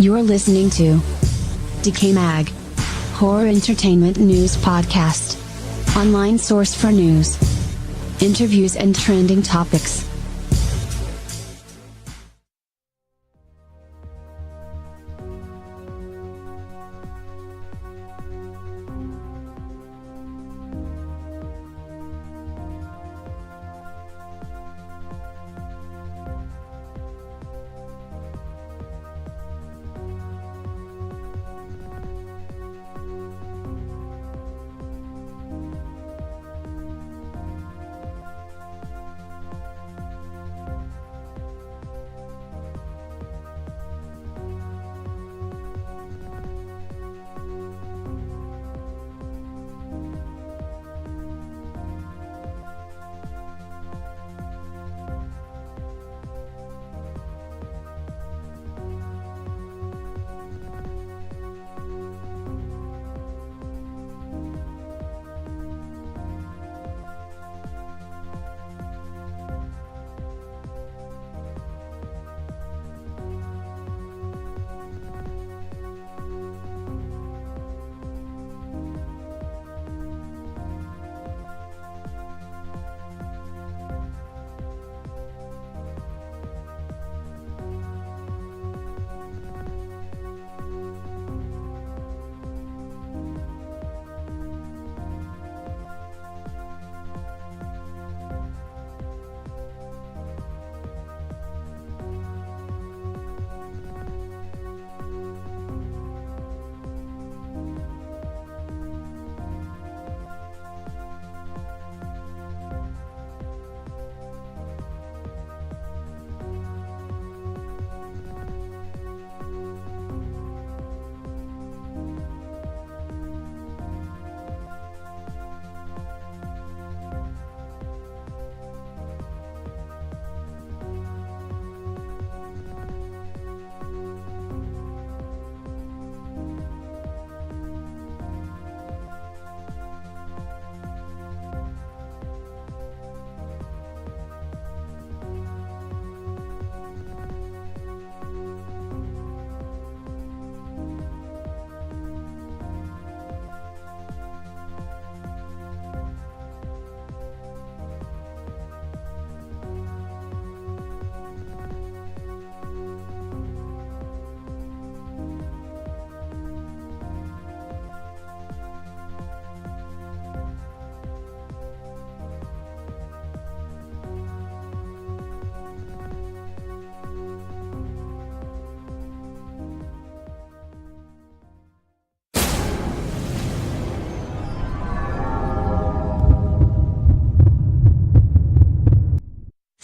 You're listening to DecayMag, Horror Entertainment News Podcast. Online source for news, interviews and trending topics.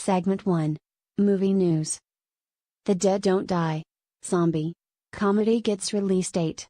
Segment 1. Movie News. The Dead Don't Die. Zombie comedy gets release date.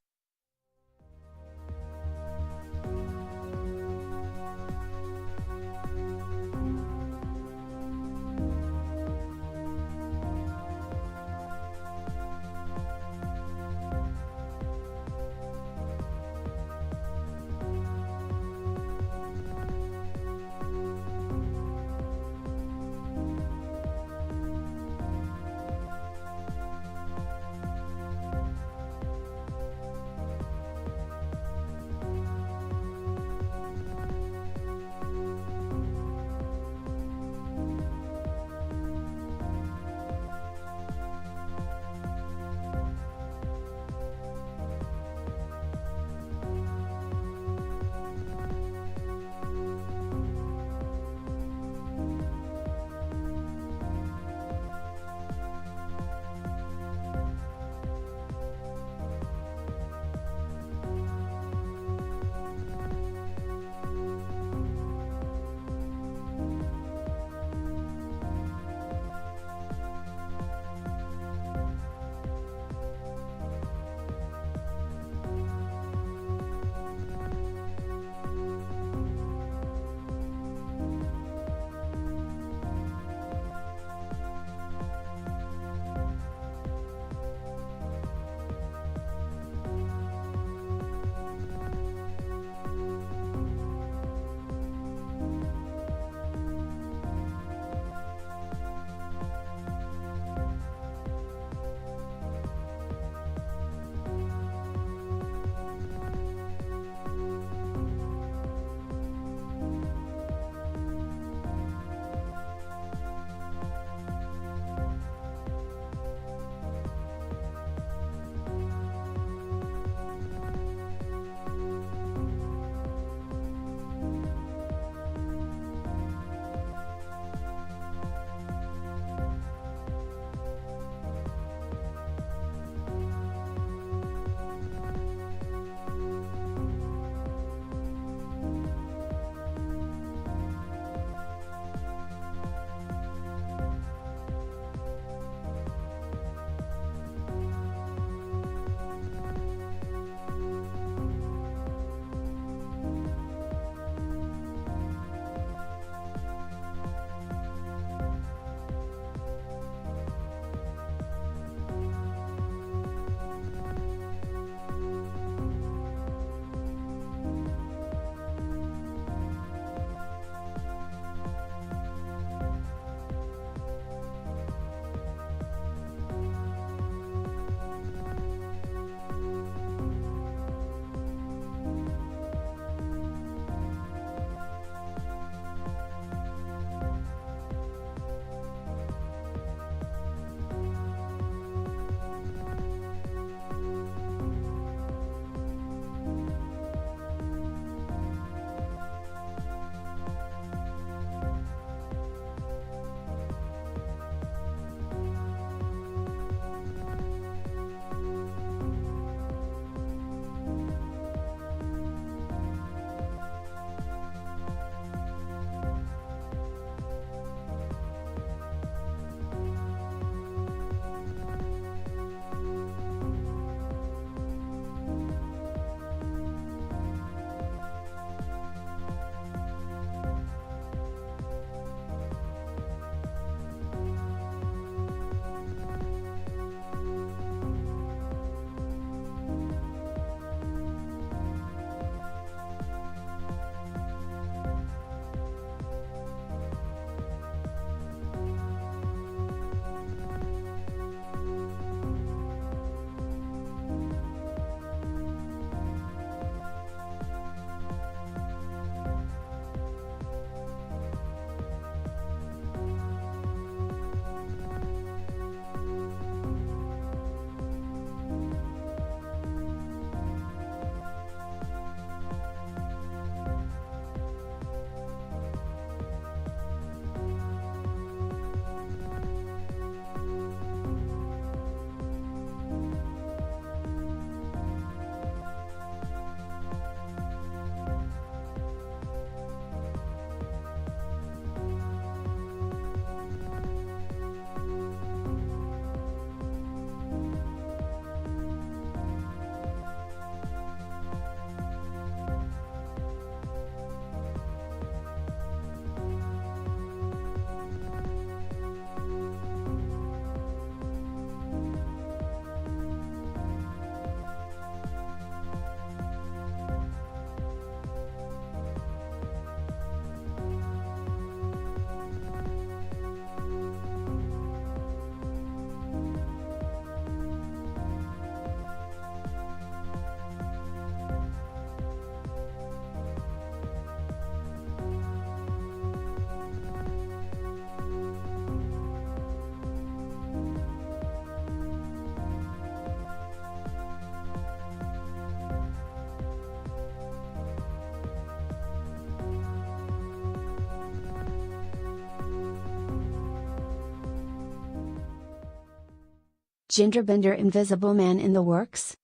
Genderbender Invisible Man in the works?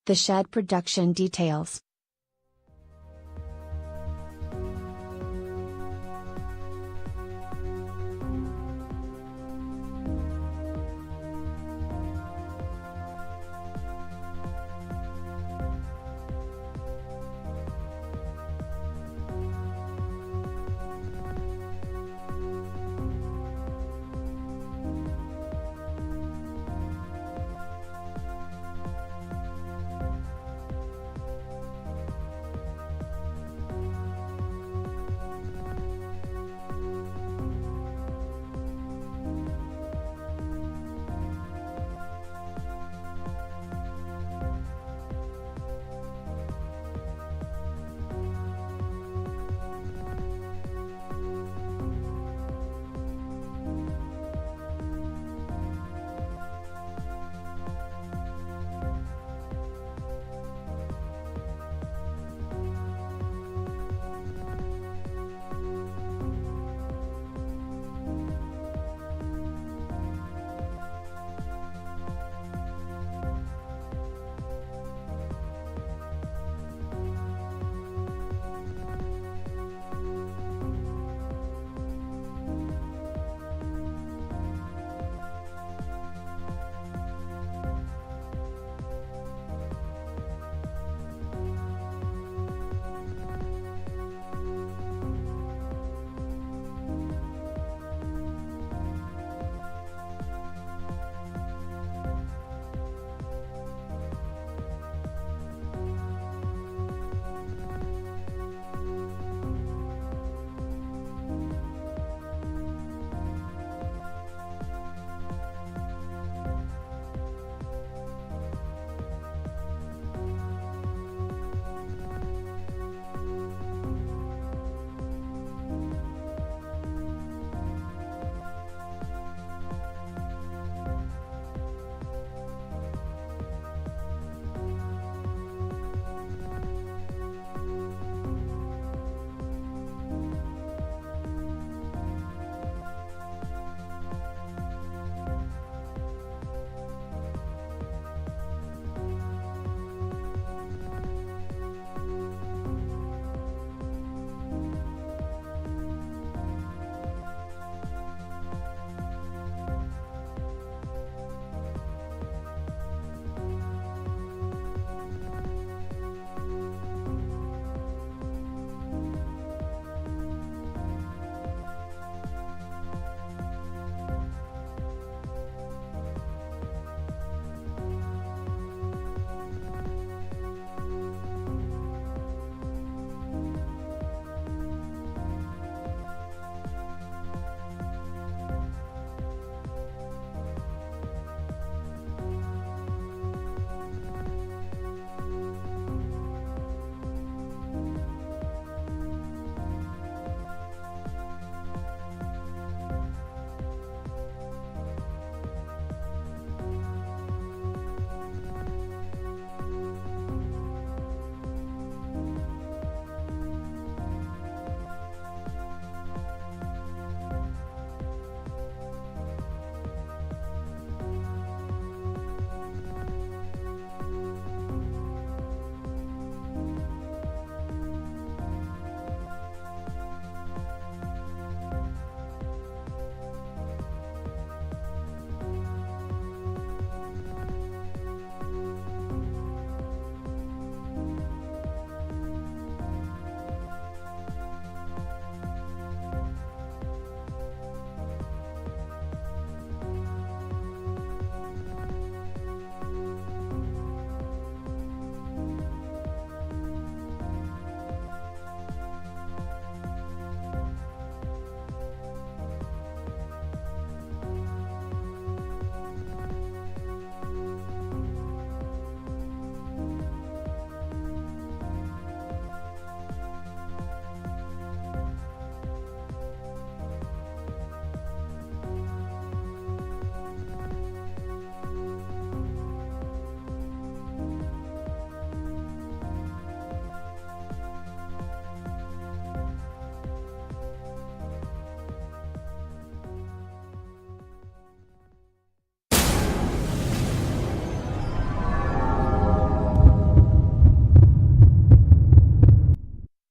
The Shed production details.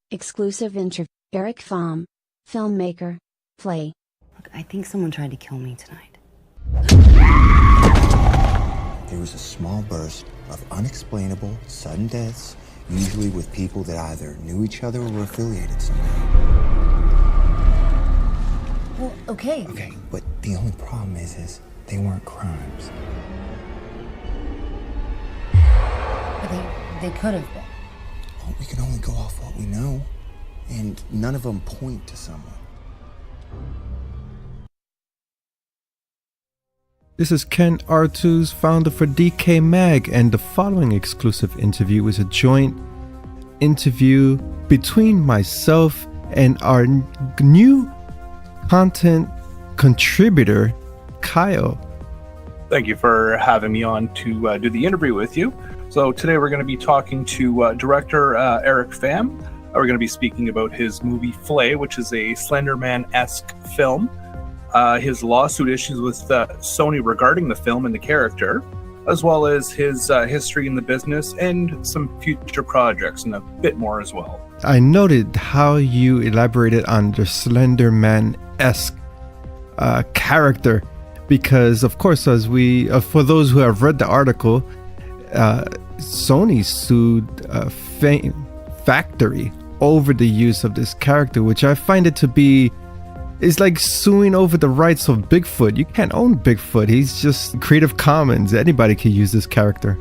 Exclusive interview. Eric Pham, filmmaker, Flay. Look, I think someone tried to kill me tonight. There was a small burst of unexplainable, sudden deaths, usually with people that either knew each other or were affiliated somehow. Well, okay. Okay, but the only problem is they weren't crimes. But they could have been. Well, we can only go off what we know, and none of them point to someone. This is Ken Artuz, founder for DecayMag, and the following exclusive interview is a joint interview between myself and our new content contributor, Kyle. Thank you for having me on to do the interview with you. So today we're going to be talking to director Eric Pham. We're going to be speaking about his movie Flay, which is a Slenderman-esque film. His lawsuit issues with Sony regarding the film and the character, as well as his history in the business and some future projects and a bit more as well. I noted how you elaborated on the Slenderman-esque character, because of course, as we for those who have read the article, Sony sued Phame Factory over the use of this character, which I find it to be is like suing over the rights of Bigfoot. You can't own Bigfoot. He's just Creative Commons. Anybody can use this character.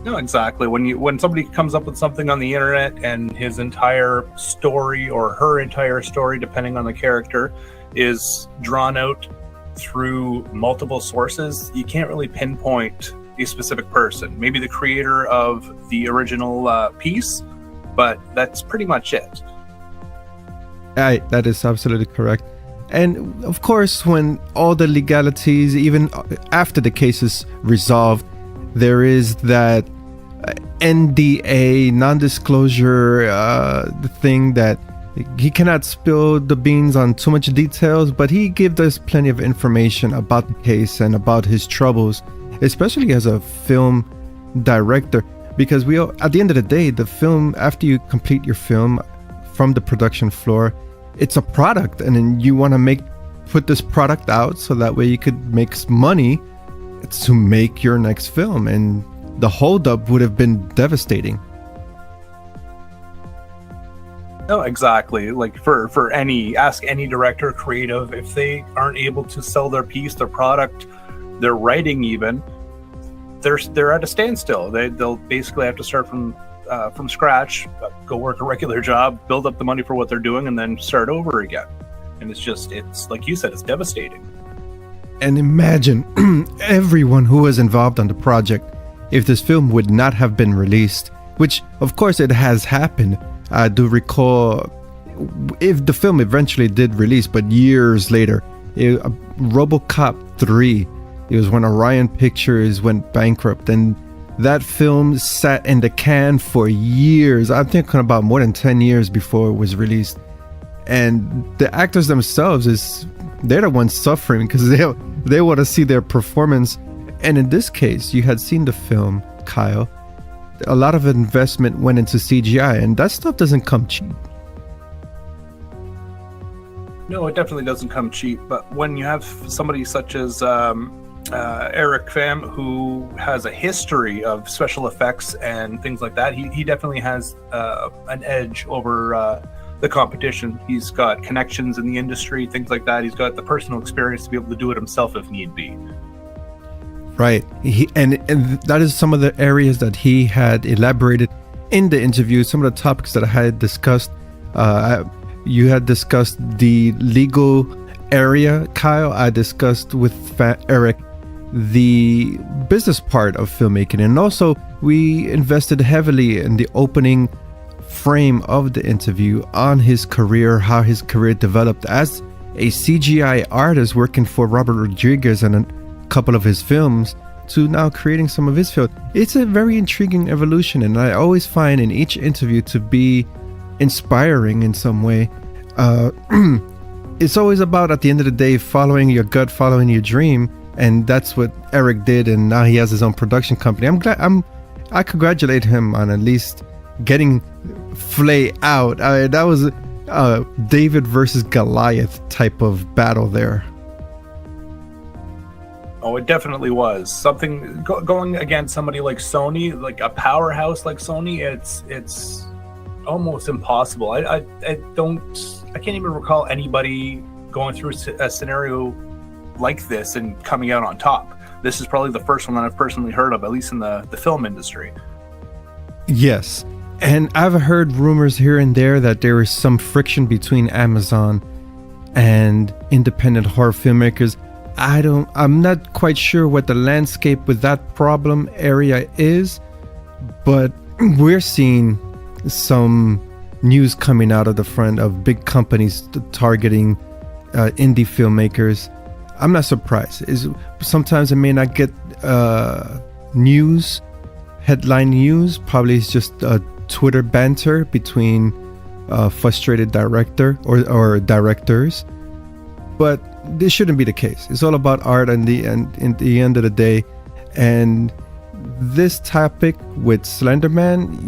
No, exactly. When somebody comes up with something on the internet and his entire story or her entire story, depending on the character, is drawn out through multiple sources, you can't really pinpoint a specific person. Maybe the creator of the original piece, but that's pretty much it. That is absolutely correct. And of course, when all the legalities, even after the case is resolved, there is that NDA, non-disclosure thing that he cannot spill the beans on too much details, but he gave us plenty of information about the case and about his troubles, especially as a film director, because at the end of the day, the film, after you complete your film from the production floor, it's a product, and then you want to put this product out so that way you could make money to make your next film, and the holdup would have been devastating. No, exactly. Like ask any director, creative, if they aren't able to sell their piece, their product, their writing, even, they're at a standstill. They'll basically have to start from scratch, go work a regular job, build up the money for what they're doing, and then start over again. And it's like you said, it's devastating. And imagine everyone who was involved on the project if this film would not have been released, which of course it has happened. I do recall if the film eventually did release, but years later, RoboCop 3, it was when Orion Pictures went bankrupt, and that film sat in the can for years. I'm thinking about more than 10 years before it was released. And the actors themselves, they're the ones suffering because they want to see their performance. And in this case, you had seen the film, Kyle. A lot of investment went into CGI, and that stuff doesn't come cheap. No, it definitely doesn't come cheap. But when you have somebody such as Eric Pham, who has a history of special effects and things like that, he definitely has an edge over the competition. He's got connections in the industry, things like that. He's got the personal experience to be able to do it himself if need be. Right. And that is some of the areas that he had elaborated in the interview, some of the topics that I had discussed. You had discussed the legal area, Kyle. I discussed with Eric the business part of filmmaking, and also we invested heavily in the opening frame of the interview on his career, how his career developed as a CGI artist working for Robert Rodriguez and a couple of his films, to now creating some of his film. It's a very intriguing evolution, and I always find in each interview to be inspiring in some way. It's always about, at the end of the day, following your gut, following your dream, and that's what Eric did, and now he has his own production company. I congratulate him on at least getting Flay out. That was David versus Goliath type of battle there. Oh, it definitely was something going against somebody like Sony, like a powerhouse like Sony. It's almost impossible. I can't even recall anybody going through a scenario like this and coming out on top. This is probably the first one that I've personally heard of, at least in the film industry. Yes, and I've heard rumors here and there that there is some friction between Amazon and independent horror filmmakers. I'm not quite sure what the landscape with that problem area is, but we're seeing some news coming out of the front of big companies targeting indie filmmakers. I'm not surprised. Sometimes it may not get headline news. Probably it's just a Twitter banter between frustrated director or directors. But this shouldn't be the case. It's all about art in the end of the day. And this topic with Slenderman,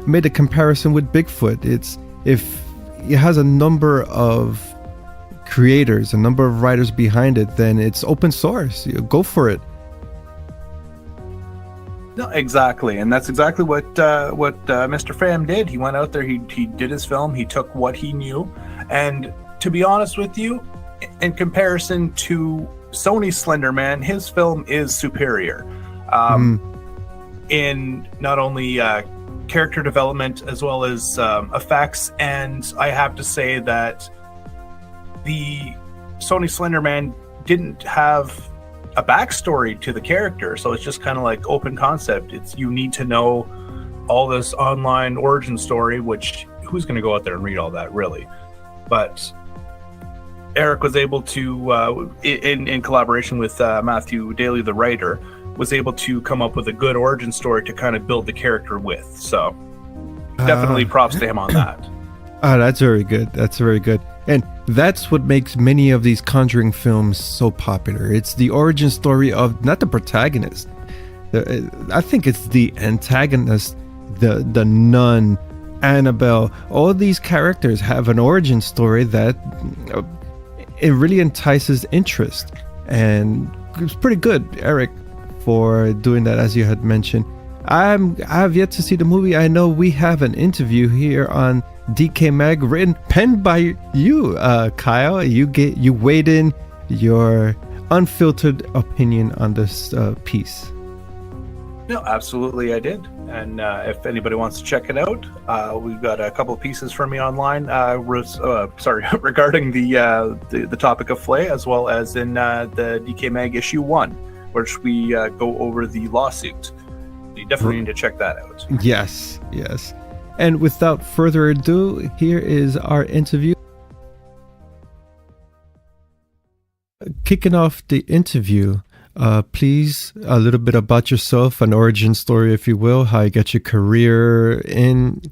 made a comparison with Bigfoot. If it has a number of creators, a number of writers behind it, then it's open source. Go for it. No, exactly, and that's exactly what Mr. Pham did. He went out there, he did his film, he took what he knew, and to be honest with you, in comparison to Sony's Slenderman, his film is superior in not only character development as well as effects. And I have to say that the Sony Slenderman didn't have a backstory to the character, so it's just kind of like open concept. You need to know all this online origin story, which who's going to go out there and read all that, really? But Eric was able to, in collaboration with Matthew Daly, the writer, was able to come up with a good origin story to kind of build the character with. So definitely props to him on that. Oh, that's very good. That's very good. And that's what makes many of these Conjuring films so popular. It's the origin story of not the protagonist. I think it's the antagonist, the nun, Annabelle. All these characters have an origin story that it really entices interest. And it's pretty good, Eric, for doing that, as you had mentioned. I have yet to see the movie. I know we have an interview here on DecayMag penned by you, Kyle. You weighed in your unfiltered opinion on this piece. No, absolutely, I did. And if anybody wants to check it out, we've got a couple of pieces from me online. Regarding the topic of Flay, as well as in the DecayMag issue 1, which we go over the lawsuit. You definitely need to check that out. Yes. And without further ado, here is our interview. Kicking off the interview, please, a little bit about yourself, an origin story, if you will, how you got your career in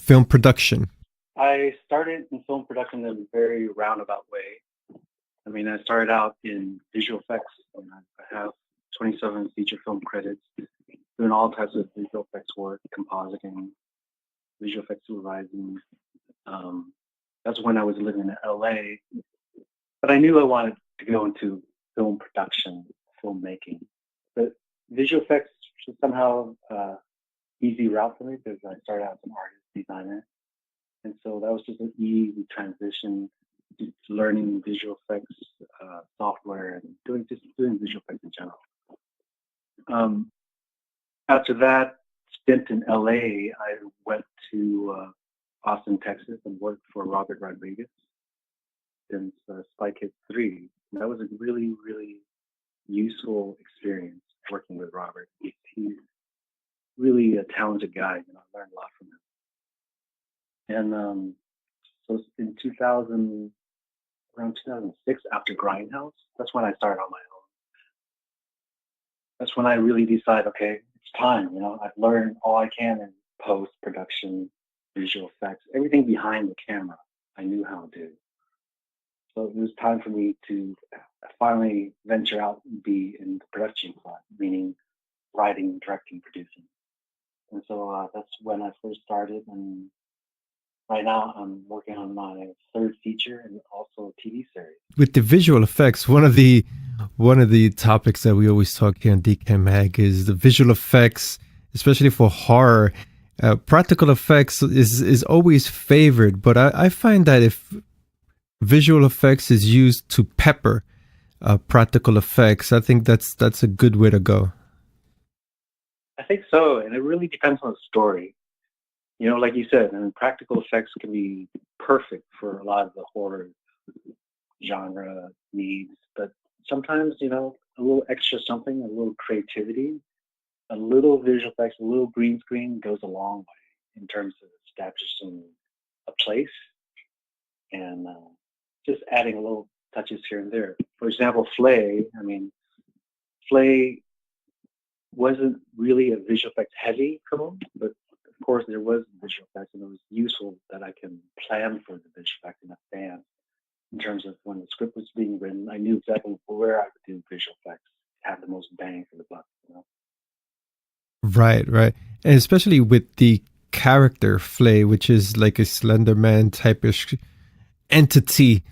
film production. I started in film production in a very roundabout way. I mean, I started out in visual effects, and I have 27 feature film credits, doing all types of visual effects work, compositing, visual effects supervising. That's when I was living in LA. But I knew I wanted to go into film production, filmmaking. But visual effects was somehow easy route for me because I started out as an artist, designer. And so that was just an easy transition to learning visual effects software and doing visual effects in general. After that stint in LA, I went to Austin, Texas, and worked for Robert Rodriguez since Spy Kids 3. And that was a really, really useful experience working with Robert. He's really a talented guy, and I learned a lot from him. And so in around 2006, after Grindhouse, that's when I started on my own. That's when I really decided, okay, it's time. I've learned all I can in post-production, visual effects, everything behind the camera I knew how to do. So it was time for me to finally venture out and be in the production side, meaning writing, directing, producing. And so that's when I first started. And right now I'm working on my third feature and also a TV series. With the visual effects, one of the topics that we always talk here on DecayMag is the visual effects, especially for horror. Practical effects is always favored, but I find that if visual effects is used to pepper practical effects, I think that's a good way to go. I think so, and it really depends on the story. You know, like you said, I mean, practical effects can be perfect for a lot of the horror genre needs, but sometimes, you know, a little extra something, a little creativity, a little visual effects, a little green screen goes a long way in terms of establishing a place and just adding a little touches here and there. For example, Flay, I mean, Flay wasn't really a visual effects heavy film, but of course there was visual effects, and it was useful that I can plan for the visual effects in advance. In terms of when the script was being written, I knew exactly where I would do visual effects, have the most bang for the buck, you know? Right, right. And especially with the character Flay, which is like a Slender Man type-ish entity,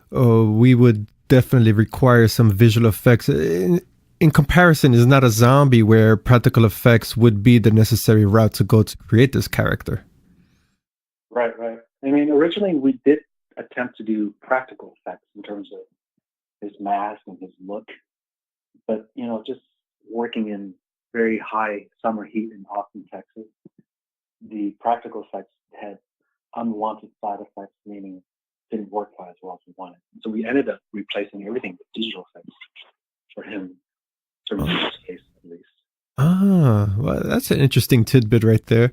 we would definitely require some visual effects. In comparison, is not a zombie where practical effects would be the necessary route to go to create this character. Right, right. I mean, originally we did attempt to do practical effects in terms of his mask and his look, but you know, just working in very high summer heat in Austin, Texas, the practical effects had unwanted side effects, meaning didn't work quite as well as we wanted. So we ended up replacing everything with digital effects for him, in terms of this case at least. Ah, well, that's an interesting tidbit right there.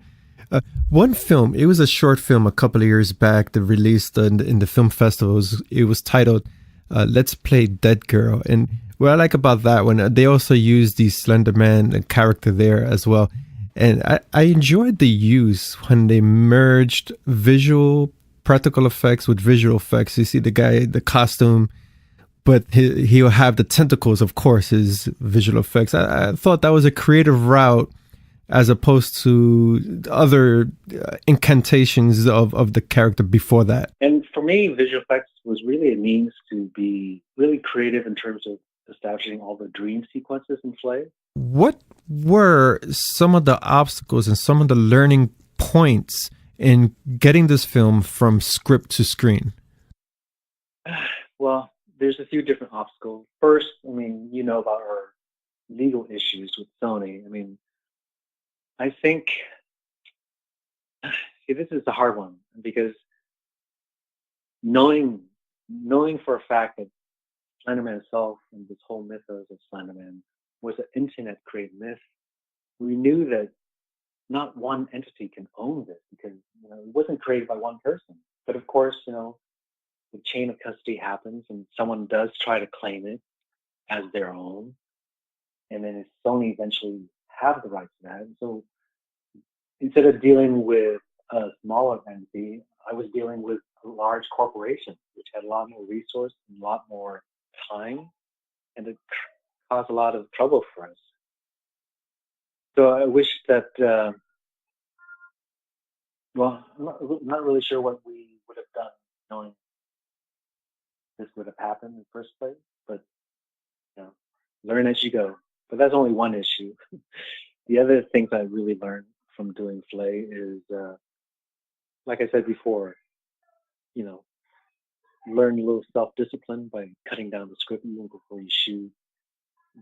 One film, it was a short film a couple of years back that released in the film festivals. It was titled Let's Play Dead Girl. And what I like about that one, they also used the Slender Man character there as well. And I enjoyed the use when they merged visual practical effects with visual effects. You see the guy, the costume, but he'll have the tentacles, of course, is visual effects. I thought that was a creative route as opposed to other incantations of the character before that. And for me, visual effects was really a means to be really creative in terms of establishing all the dream sequences in Flay. What were some of the obstacles and some of the learning points in getting this film from script to screen? Well, there's a few different obstacles. First, I mean, you know about our legal issues with Sony. I mean, I think this is a hard one because knowing for a fact that Slenderman itself and this whole mythos of Slenderman was an internet created myth, we knew that not one entity can own this because it wasn't created by one person. But of course, the chain of custody happens and someone does try to claim it as their own, and then Sony eventually have the rights to that. And so instead of dealing with a smaller entity, I was dealing with a large corporation, which had a lot more resources and a lot more time, and it caused a lot of trouble for us. So I wish that, well, I'm not really sure what we would have done knowing this would have happened in the first place, but learn as you go. But that's only one issue. The other things I really learned from doing Flay is, like I said before, learn a little self-discipline by cutting down the script even before you shoot.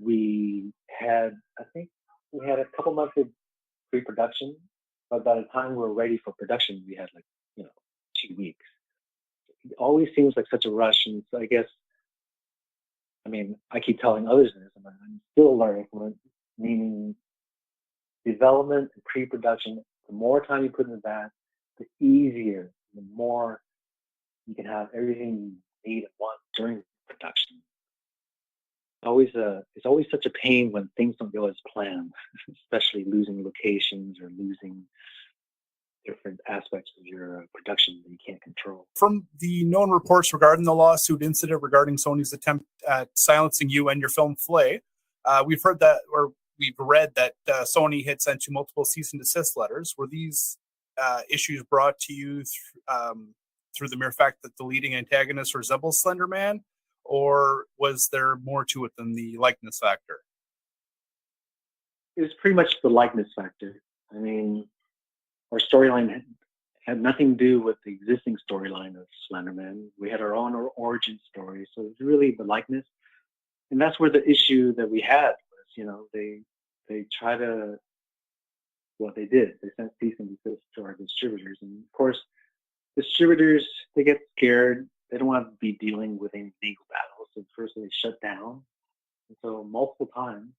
I think we had a couple months of pre-production, but by the time we were ready for production, we had 2 weeks. It always seems like such a rush, and so I guess, I keep telling others this, and I'm still learning from it, meaning development and pre-production, the more time you put into that, the easier, the more you can have everything you need and want during production. It's always such a pain when things don't go as planned, especially losing locations or losing different aspects of your production that you can't control. From the known reports regarding the lawsuit incident regarding Sony's attempt at silencing you and your film Flay, we've we've read that Sony had sent you multiple cease and desist letters. Were these issues brought to you through the mere fact that the leading antagonist resembles Slender Man, or was there more to it than the likeness factor? It was pretty much the likeness factor. I mean, our storyline had nothing to do with the existing storyline of Slenderman. We had our own origin story, so it's really the likeness, and that's where the issue that we had was, you know, they try to, well, they did. They sent cease and desist to our distributors, and of course, distributors, they get scared. They don't want to be dealing with any legal battles, so first they shut down. And so multiple times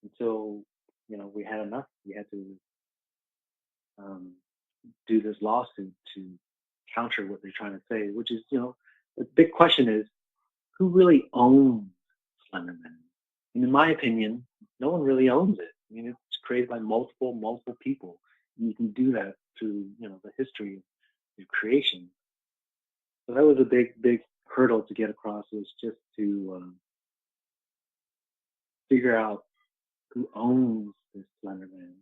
until, you know, we had enough. We had to do this lawsuit to counter what they're trying to say, which is, you know, the big question is, who really owns Slenderman? And in my opinion, no one really owns it. I mean, it's created by multiple people. And you can do that through, you know, the history of creation. So that was a big hurdle to get across, was just to figure out who owns this Slenderman.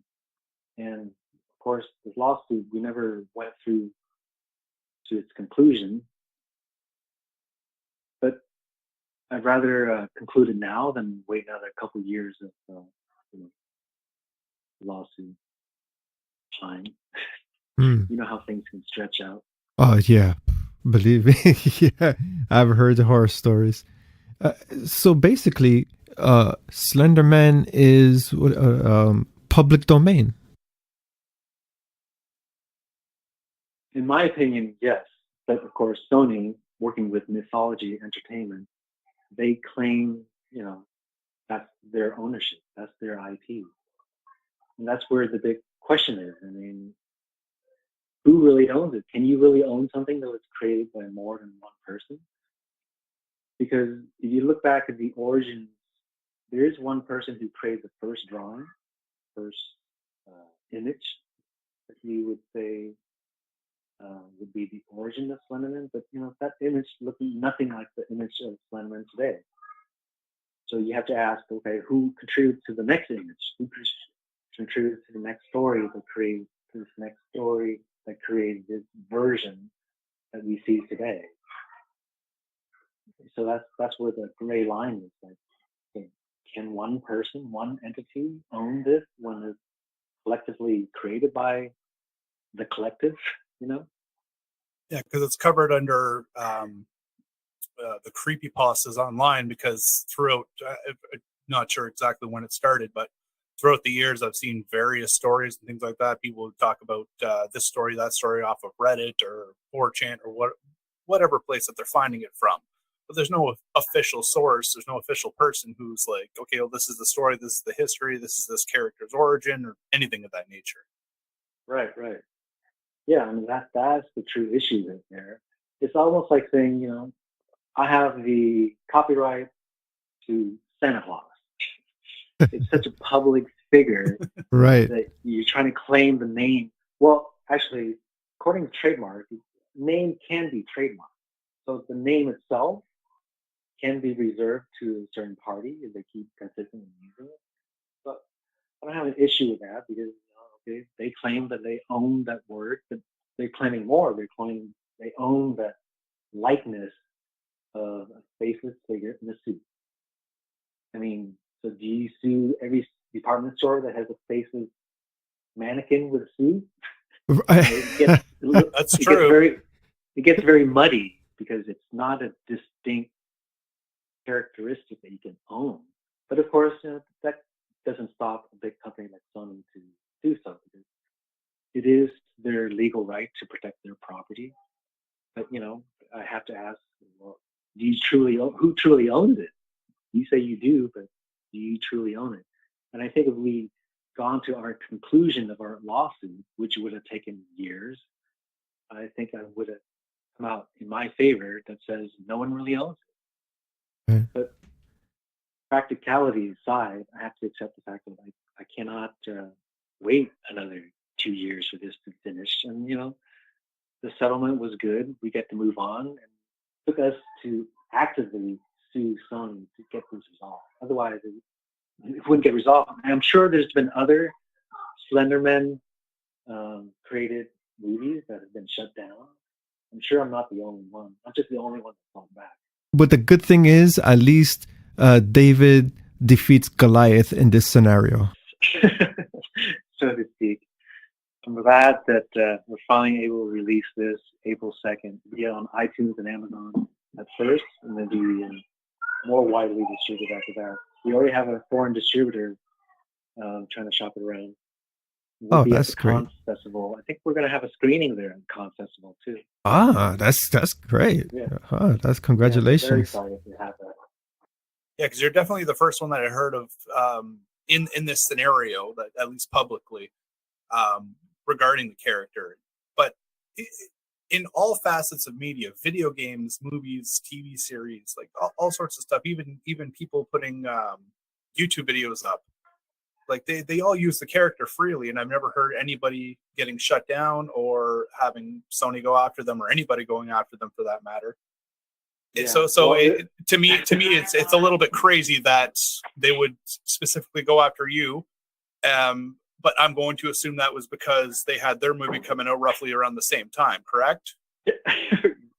And of course, this lawsuit, we never went through to its conclusion. But I'd rather conclude it now than wait another couple of years of you know, lawsuit time. You know how things can stretch out. Oh yeah, believe me. Yeah, I've heard horror stories. So basically, Slenderman is public domain. In my opinion, yes. But of course, Sony, working with Mythology Entertainment, they claim, you know, that's their ownership, that's their IP. And that's where the big question is. I mean, who really owns it? Can you really own something that was created by more than one person? Because if you look back at the origins, there is one person who created the first drawing, first image, that you would say would be the origin of Slenderman. But, you know, that image looked nothing like the image of Slenderman today. So you have to ask, okay, who contributed to the next image? Who contributed to the next story that created this next story that created this version that we see today? So that's where the gray line is. Like, can one person, one entity own this when it's collectively created by the collective, you know? Yeah, because it's covered under the creepypastas online, because throughout, I'm not sure exactly when it started, but throughout the years, I've seen various stories and things like that. People talk about this story, that story off of Reddit or 4chan or whatever place that they're finding it from. But there's no official source. There's no official person who's like, okay, well, this is the story, this is the history, this is this character's origin, or anything of that nature. Right. Yeah, I mean, that's the true issue right there. It's almost like saying, you know, I have the copyright to Santa Claus. It's such a public figure, right, that you're trying to claim the name. Well, actually, according to trademark, name can be trademarked. So the name itself can be reserved to a certain party if they keep consistently using it. But I don't have an issue with that, because, you know, okay, they claim that they own that word, but they're claiming more. They're claiming they own that likeness of a faceless figure in a suit. I mean, so do you sue every department store that has a faceless mannequin with a suit? That's true. It gets very muddy, because it's not a distinct characteristic that you can own. But of course, you know, that doesn't stop a big company like Sony to do so, because it is their legal right to protect their property. But, you know, I have to ask, well, who truly owns it? You say you do, but do you truly own it? And I think if we gone to our conclusion of our lawsuit, which would have taken years, I think I would have come out in my favor that says no one really owns it. Mm. But practicality aside, I have to accept the fact that I cannot wait another 2 years for this to finish. And, you know, the settlement was good. We get to move on, and it took us to actively sue Sony to get this resolved. Otherwise, it wouldn't get resolved. And I'm sure there's been other Slenderman created movies that have been shut down. I'm sure I'm not the only one. I'm just the only one that's gone back. But the good thing is, at least David defeats Goliath in this scenario. So to speak. I'm glad that we're finally able to release this April 2nd, on iTunes and Amazon at first, and then be more widely distributed after that. We already have a foreign distributor trying to shop it around. We'll be that's at the great. Cannes Festival. I think we're going to have a screening there at the Cannes Festival too. That's great. Yeah. That's congratulations. Very excited to have that. Yeah, because you're definitely the first one that I heard of in this scenario, that at least publicly, regarding the character. But in all facets of media, video games, movies, TV series, like all sorts of stuff, even people putting YouTube videos up, like they all use the character freely, and I've never heard anybody getting shut down or having Sony go after them, or anybody going after them for that matter. Yeah. To me, it's a little bit crazy that they would specifically go after you. But I'm going to assume that was because they had their movie coming out roughly around the same time, correct?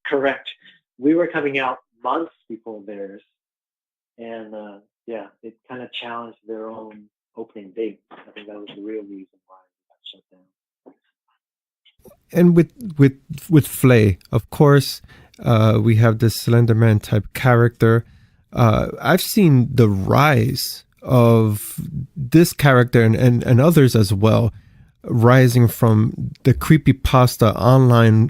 Correct. We were coming out months before theirs, and it kind of challenged their own opening date. I think that was the real reason why it got shut down. And with Flay, of course, we have this Slender Man type character. I've seen the rise of this character and others as well, rising from the creepypasta online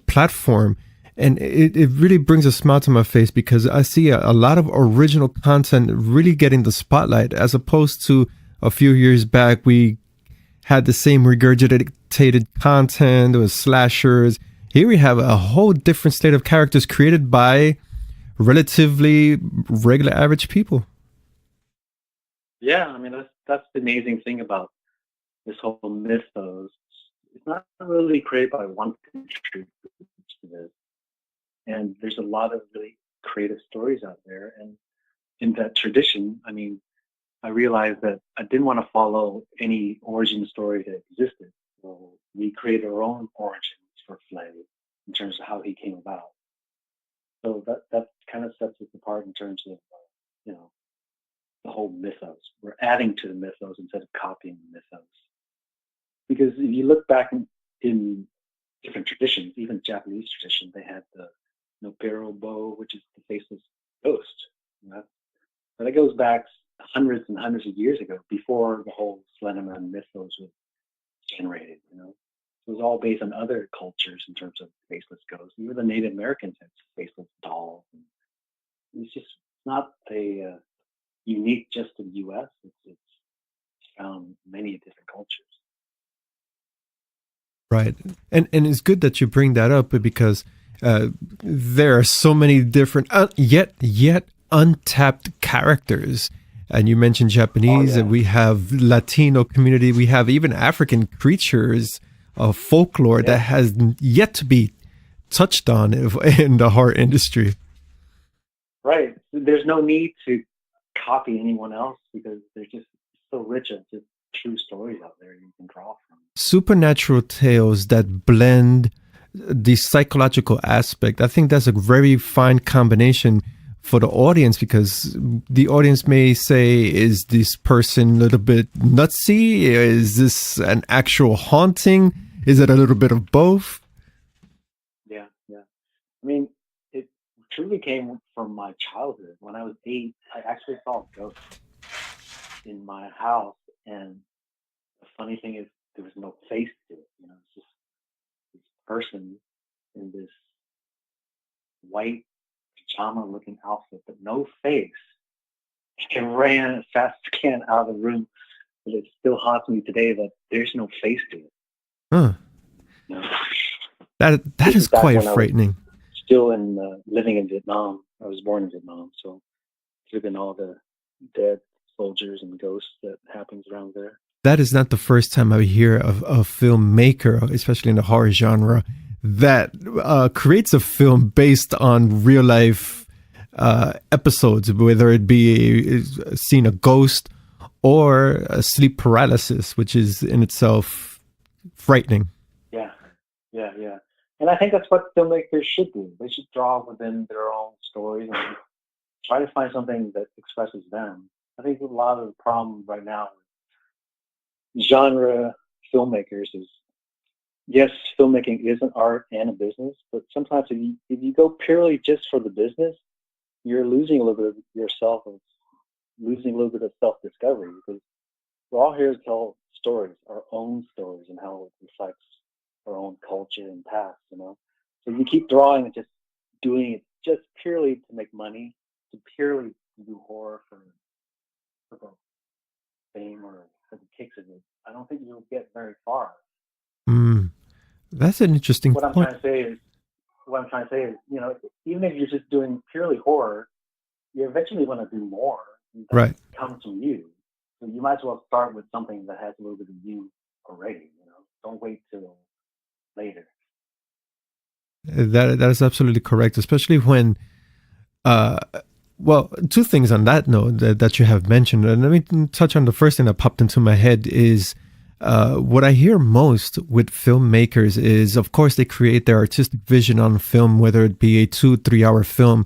platform. And it really brings a smile to my face, because I see a lot of original content really getting the spotlight, as opposed to a few years back, we had the same regurgitated content with slashers. Here we have a whole different slate of characters created by relatively regular average people. Yeah, I mean, that's the amazing thing about this whole mythos. It's not really created by one contributor to this. And there's a lot of really creative stories out there. And in that tradition, I mean, I realized that I didn't want to follow any origin story that existed. So we created our own origins for Flay in terms of how he came about. So that kind of sets us apart in terms of, the whole mythos. We're adding to the mythos instead of copying the mythos. Because if you look back in different traditions, even Japanese tradition, they had the Nopero Bo, which is the faceless ghost. But it goes back hundreds and hundreds of years ago, before the whole Slenderman mythos was generated. It was all based on other cultures in terms of faceless ghosts. Even the Native Americans had faceless dolls. It's just not a unique just to the U.S. It's found in many different cultures. Right. And it's good that you bring that up, because there are so many different, yet untapped characters. And you mentioned Japanese, and we have Latino community, we have even African creatures of folklore that has yet to be touched on in the horror industry. Right. There's no need to copy anyone else, because they're just so rich of just true stories out there you can draw from. Supernatural tales that blend the psychological aspect. I think that's a very fine combination for the audience, because the audience may say, is this person a little bit nutsy? Is this an actual haunting? Is it a little bit of both? Yeah. I mean, it truly came from my childhood. When I was 8, I actually saw a ghost in my house. And the funny thing is, there was no face to it. It's just this person in this white pajama-looking outfit, but no face. And ran as fast as I can out of the room. But it still haunts me today that there's no face to it. Huh. That is quite frightening. Still living in Vietnam. I was born in Vietnam, so given all the dead soldiers and ghosts that happens around there. That is not the first time I hear of a filmmaker, especially in the horror genre, that creates a film based on real life episodes, whether it be seeing a ghost or sleep paralysis, which is in itself frightening. Yeah, yeah. And I think that's what filmmakers should do. They should draw within their own stories and try to find something that expresses them. I think a lot of the problem right now with genre filmmakers is, yes, filmmaking is an art and a business, but sometimes if you go purely just for the business, you're losing a little bit of yourself, and losing a little bit of self-discovery, because we're all here to tell stories, our own stories, and how it reflects our own culture and past, So you keep drawing and just doing it just purely to make money, to purely do horror for the fame or for the kicks of it. I don't think you'll get very far. That's an interesting What I'm point. trying to say is, even if you're just doing purely horror, you're eventually going to do more. That Right. comes from you. So you might as well start with something that has a little bit of you already. Don't wait till later. That is absolutely correct, especially when, well, two things on that note that you have mentioned. And let me touch on the first thing that popped into my head is what I hear most with filmmakers is, of course, they create their artistic vision on film, whether it be a 2-3 hour film,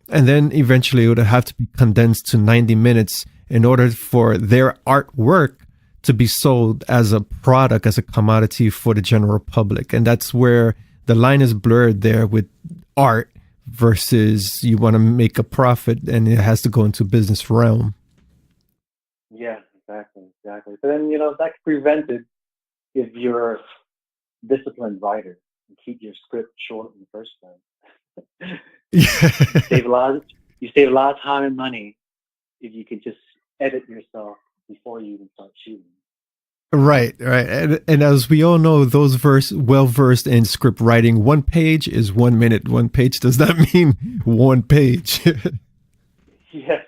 and then eventually it would have to be condensed to 90 minutes in order for their artwork to be sold as a product, as a commodity for the general public. And that's where the line is blurred there with art versus you want to make a profit and it has to go into business realm. Yeah, exactly. But then, that could prevent it if you're a disciplined writer and keep your script short in the first place. You save a lot of time and money if you could just edit yourself before you even start shooting. Right. And as we all know, those well-versed in script writing, 1 page is 1 minute. 1 page does not mean 1 page. Yes.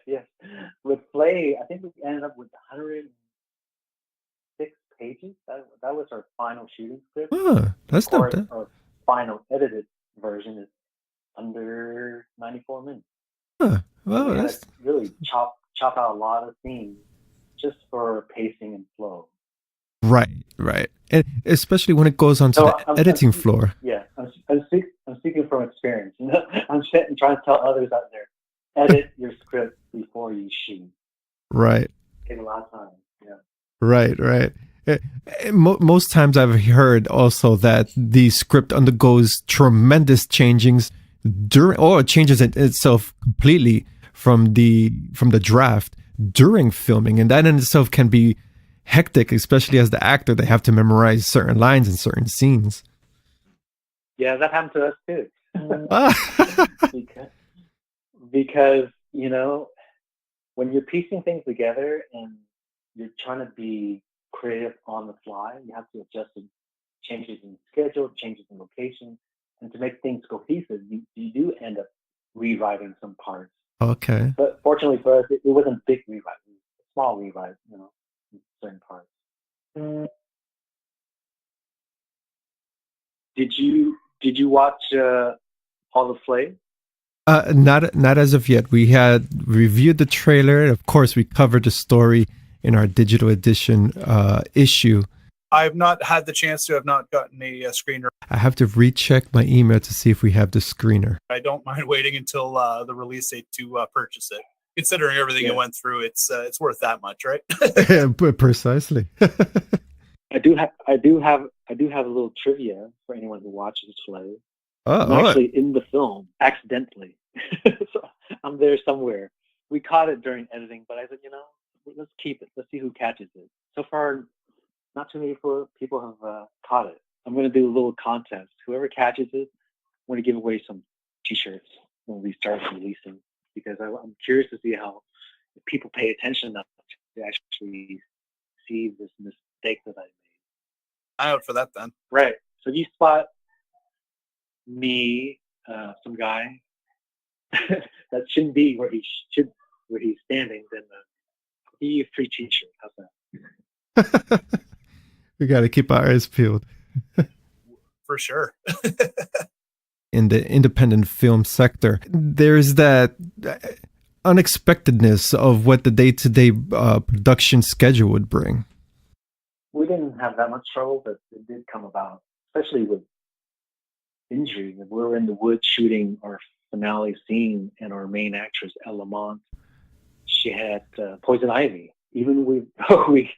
With Flay, I think we ended up with 106 pages. That was our final shooting script. That's not bad. Our final edited version is under 94 minutes. Well, we that's had to really chop out a lot of scenes just for pacing and flow. right. And especially when it goes onto the editing floor. Yeah, I'm speaking from experience. I'm sitting trying to tell others out there, edit your script before you shoot. Right. Take a lot of time. Yeah. Right. Most times I've heard also that the script undergoes tremendous changings or changes in itself completely from the draft during filming, and that in itself can be hectic, especially as the actor. They have to memorize certain lines in certain scenes. Yeah, that happened to us too. because when you're piecing things together and you're trying to be creative on the fly, you have to adjust to changes in schedule, changes in location, and to make things cohesive, you do end up rewriting some parts. Okay. But fortunately for us, it wasn't big rewrites. It was small rewrites, in certain parts. Did you watch all the Flay? Not as of yet. We had reviewed the trailer. Of course, we covered the story in our digital edition issue. I've not had the chance to. Have not gotten a screener. I have to recheck my email to see if we have the screener. I don't mind waiting until the release date to purchase it. Considering everything it went through, it's worth that much, right? Precisely. I do have a little trivia for anyone who watches Flay. I'm actually in the film accidentally, so I'm there somewhere. We caught it during editing, but I said, let's keep it. Let's see who catches it. So far, not too many people have caught it. I'm going to do a little contest. Whoever catches it, I'm going to give away some T-shirts when we start releasing, because I'm curious to see how people pay attention enough to actually see this mistake that I made. I'm out for that then. Right. So if you spot me, some guy that shouldn't be where he's standing, then give you a free T-shirt. How's that? We got to keep our eyes peeled. For sure. In the independent film sector, there's that. unexpectedness of what the day-to-day production schedule would bring? We didn't have that much trouble, but it did come about, especially with injuries. We were in the woods shooting our finale scene, and our main actress, Ella Mont, she had poison ivy. Even we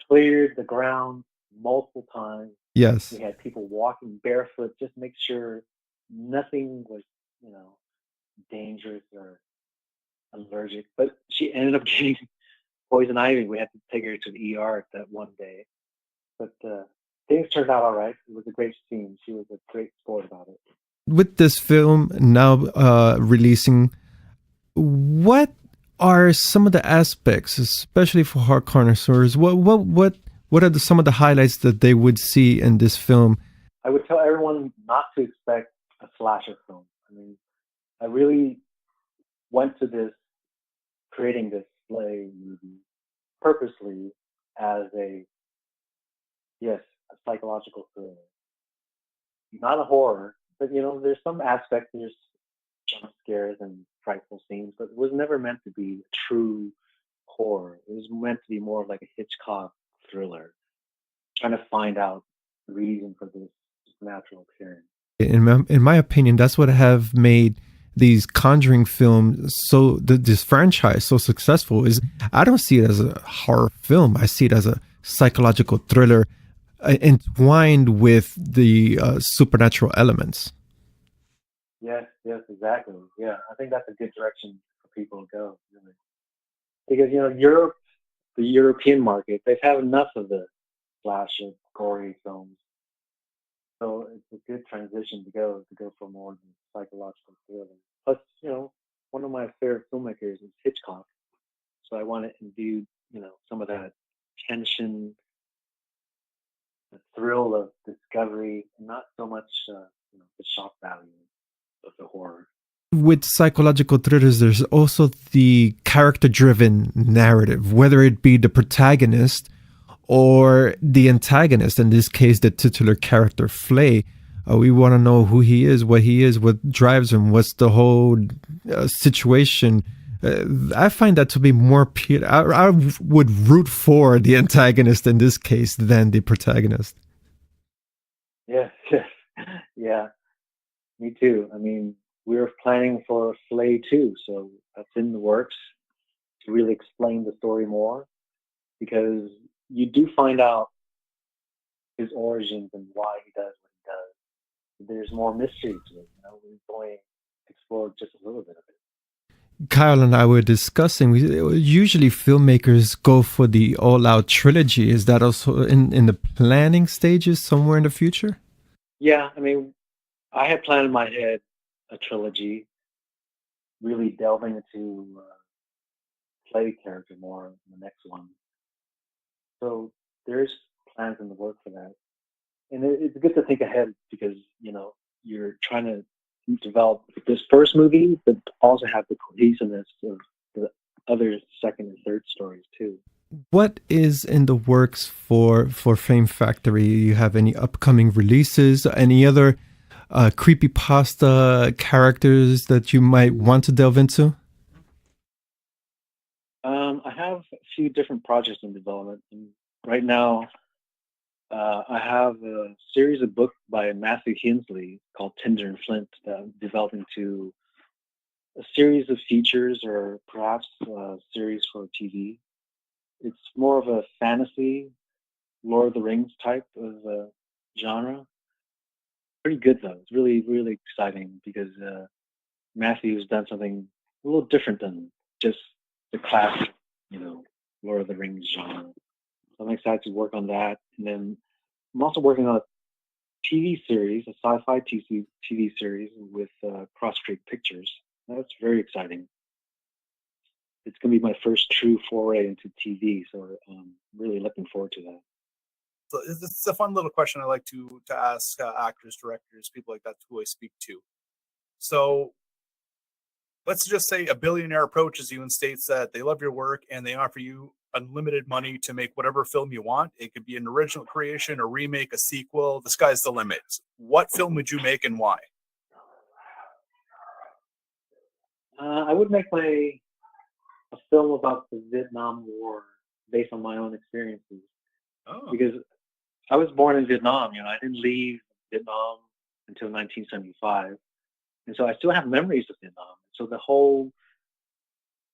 cleared the ground multiple times. Yes. We had people walking barefoot, just make sure nothing was, dangerous or allergic. But she ended up getting poison ivy. We had to take her to the ER that one day. But things turned out all right. It was a great scene. She was a great sport about it. With this film now releasing, what are some of the aspects, especially for hard connoisseurs? What are some of the highlights that they would see in this film? I would tell everyone not to expect a slasher film. I mean, I really went to creating this Flay movie purposely as a psychological thriller. Not a horror, but there's some aspects, there's jump scares and frightful scenes, but it was never meant to be true horror. It was meant to be more of like a Hitchcock thriller, trying to find out the reason for this supernatural appearance. In my opinion, that's what have made these Conjuring films this franchise so successful. Is I don't see it as a horror film. I see it as a psychological thriller entwined with the supernatural elements. Yes, exactly. Yeah, I think that's a good direction for people to go, really. Because Europe, the European market, they've had enough of the slasher, gory films. So it's a good transition to go for more than psychological thriller. Plus, one of my favorite filmmakers is Hitchcock. So I want to imbue, some of that tension, the thrill of discovery, and not so much, the shock value of the horror. With psychological thrillers, there's also the character-driven narrative, whether it be the protagonist or the antagonist, in this case, the titular character, Flay. We want to know who he is, what drives him, what's the whole situation. I find that to be more I would root for the antagonist in this case than the protagonist. Yes. Yeah, me too. I mean, we're planning for Flay too, so that's in the works to really explain the story more, because you do find out his origins and why he does what he does. There's more mystery to it. We've only explored just a little bit of it. Kyle and I were discussing, usually filmmakers go for the all-out trilogy. Is that also in the planning stages somewhere in the future? Yeah, I mean, I had planned in my head a trilogy, really delving into Flay character more in the next one. So there's plans in the work for that. And it's good to think ahead, because, you're trying to develop this first movie, but also have the cohesiveness of the other second and third stories too. What is in the works for Phame Factory? You have any upcoming releases? Any other creepypasta characters that you might want to delve into? I have a few different projects in development. And right now, I have a series of books by Matthew Hensley called Tinder and Flint that I'm developing to a series of features, or perhaps a series for TV. It's more of a fantasy, Lord of the Rings type of genre. Pretty good though. It's really, really exciting, because Matthew's done something a little different than just the classic, Lord of the Rings genre. So I'm excited to work on that. And then I'm also working on a TV series, a sci-fi TV series with Cross Creek Pictures. That's very exciting. It's going to be my first true foray into TV, so I'm really looking forward to that. So it's a fun little question I like to ask actors, directors, people like that who I speak to. So let's just say a billionaire approaches you and states that they love your work and they offer you unlimited money to make whatever film you want. It could be an original creation, a remake, a sequel. The sky's the limit. What film would you make and why? I would make a film about the Vietnam War based on my own experiences. Oh. Because I was born in Vietnam. I didn't leave Vietnam until 1975, and so I still have memories of Vietnam. So the whole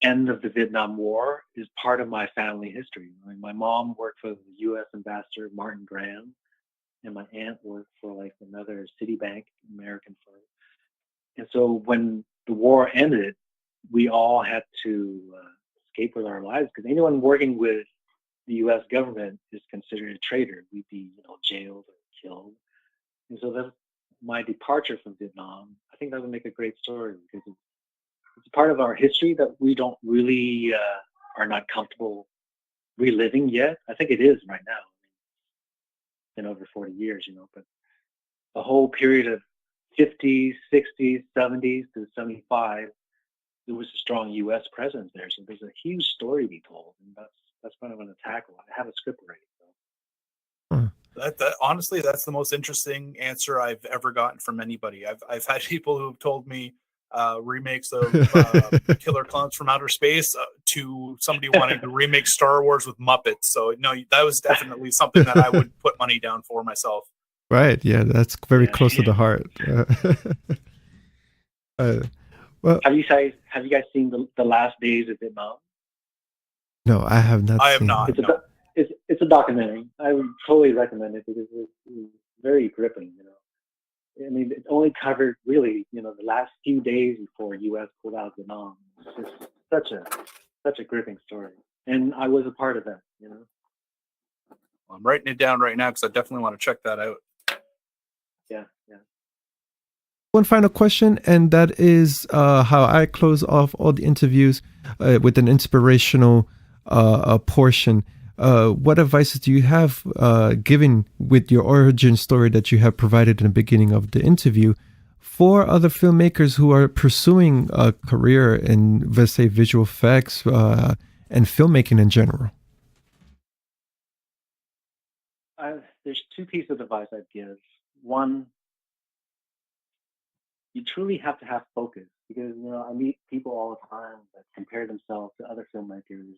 end of the Vietnam War is part of my family history. My mom worked for the U.S. ambassador Martin Graham, and my aunt worked for like another Citibank American firm. And so when the war ended, we all had to escape with our lives, because anyone working with the U.S. government is considered a traitor. We'd be, jailed or killed. And so that's my departure from Vietnam. I think that would make a great story, because it's part of our history that we don't really are not comfortable reliving yet. I think it is right now. It's been over 40 years, but the whole period of 50s, 60s, 70s to 75, there was a strong U.S. presence there. So there's a huge story to be told, and that's what I'm going to tackle. I have a script ready. That honestly, that's the most interesting answer I've ever gotten from anybody. I've had people who've told me remakes of Killer Clowns from Outer Space to somebody wanting to remake Star Wars with Muppets. So no, that was definitely something that I would put money down for myself. Right. Yeah, that's very close to the heart. Well, have you guys seen the Last Days of Vietnam? No, I have not. I have not. It's a documentary. I would totally recommend it, because it's very gripping. I mean, it only covered really, the last few days before U.S. pulled out of Vietnam. It's just such a gripping story, and I was a part of that. I'm writing it down right now because I definitely want to check that out. Yeah. One final question, and that is how I close off all the interviews with an inspirational portion. What advices do you have given with your origin story that you have provided in the beginning of the interview for other filmmakers who are pursuing a career in, let's say, visual effects and filmmaking in general? There's two pieces of advice I'd give. One, you truly have to have focus, because I meet people all the time that compare themselves to other filmmakers.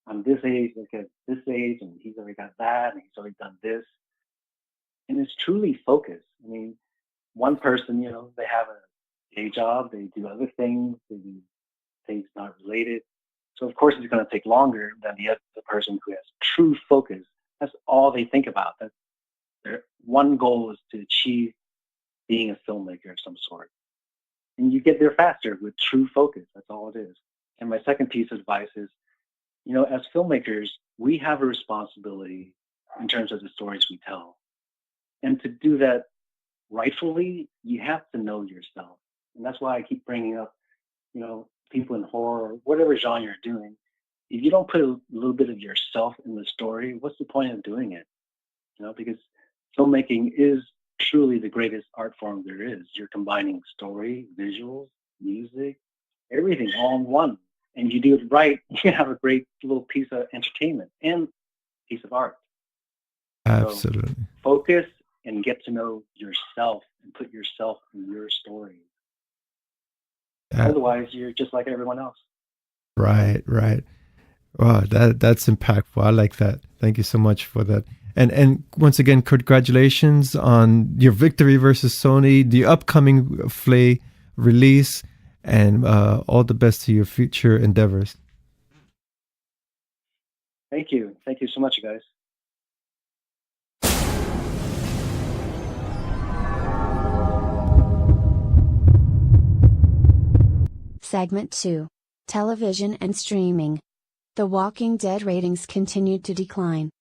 I'm this age, look at this age, and he's already got that, and he's already done this. And it's truly focus. I mean, one person, they have a day job, they do other things, they do things not related. So of course it's going to take longer than the other person who has true focus. That's all they think about. Their one goal is to achieve being a filmmaker of some sort. And you get there faster with true focus. That's all it is. And my second piece of advice is, as filmmakers, we have a responsibility in terms of the stories we tell. And to do that rightfully, you have to know yourself. And that's why I keep bringing up, people in horror, whatever genre you're doing. If you don't put a little bit of yourself in the story, what's the point of doing it? Because filmmaking is truly the greatest art form there is. You're combining story, visuals, music, everything all in one. And you do it right, you can have a great little piece of entertainment and piece of art. Absolutely. So focus and get to know yourself and put yourself in your story. Otherwise, you're just like everyone else. Right. Wow, that's impactful. I like that. Thank you so much for that. And once again, congratulations on your victory versus Sony, the upcoming Flay release, and all the best to your future endeavors. Thank you. Thank you so much, guys. Segment 2. Television and streaming. The Walking Dead ratings continued to decline.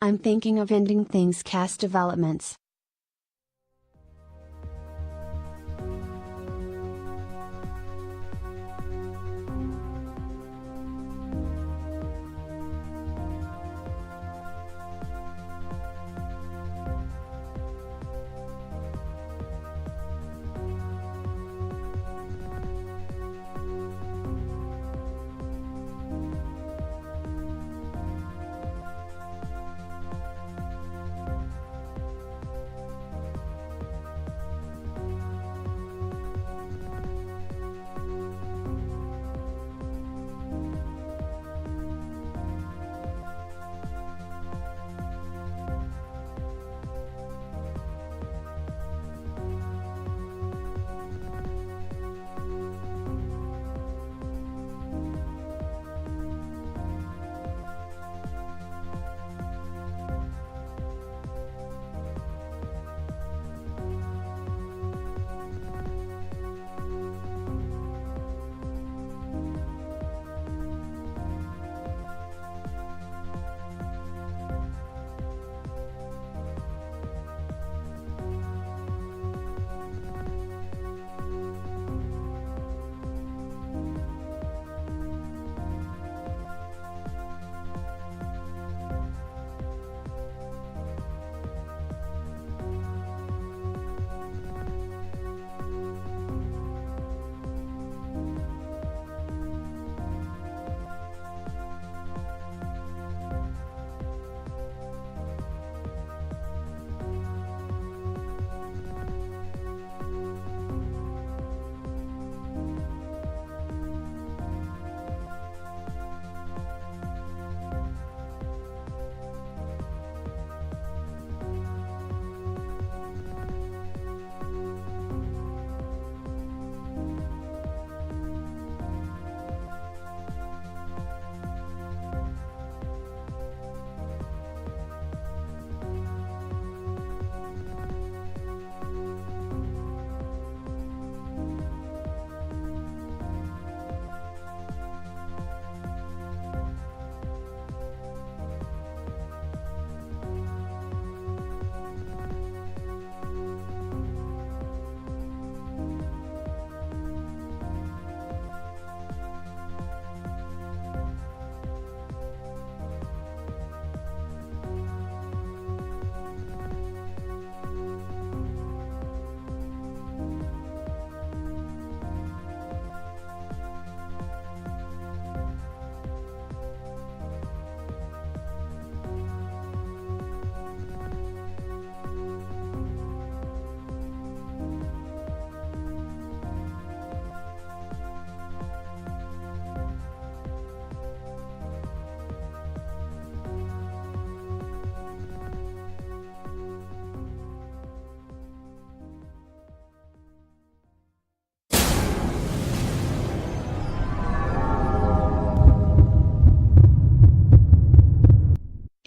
I'm thinking of ending things cast developments.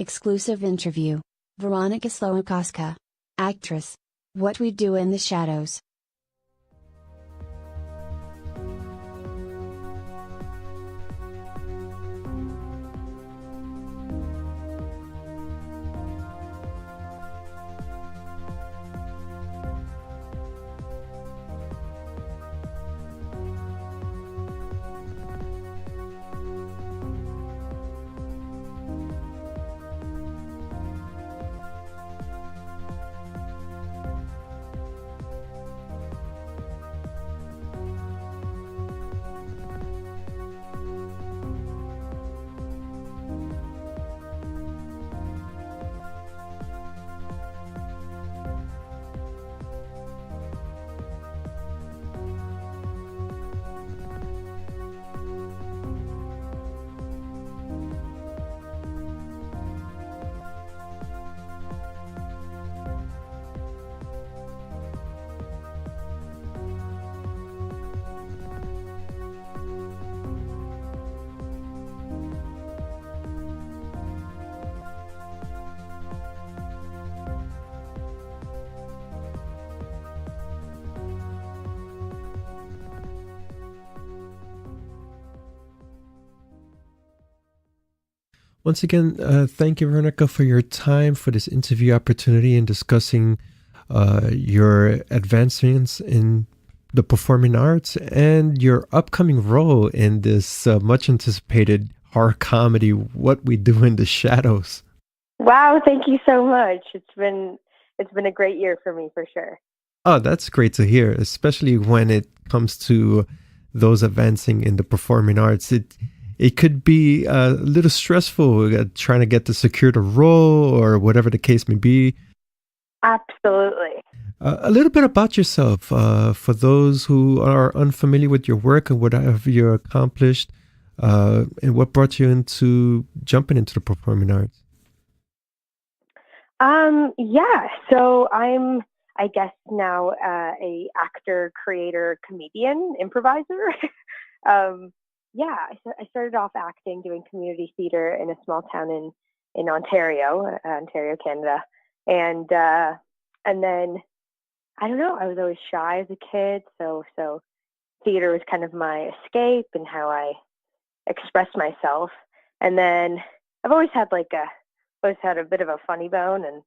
Exclusive interview. Veronika Slowikowska. Actress. What We Do in the Shadows. Once again, thank you, Veronika, for your time, for this interview opportunity and discussing your advancements in the performing arts and your upcoming role in this much anticipated horror comedy, What We Do in the Shadows. Wow, thank you so much. It's been a great year for me for sure. Oh, that's great to hear, especially when it comes to those advancing in the performing arts. It could be a little stressful trying to get to secure the role or whatever the case may be. Absolutely. A little bit about yourself for those who are unfamiliar with your work and what have you accomplished, and what brought you into jumping into the performing arts. Yeah, so I'm, I guess now, a actor, creator, comedian, improviser. Yeah, I started off acting, doing community theater in a small town in Ontario, Ontario, Canada, and then I don't know, I was always shy as a kid, so theater was kind of my escape and how I express myself. And then I've always had a bit of a funny bone and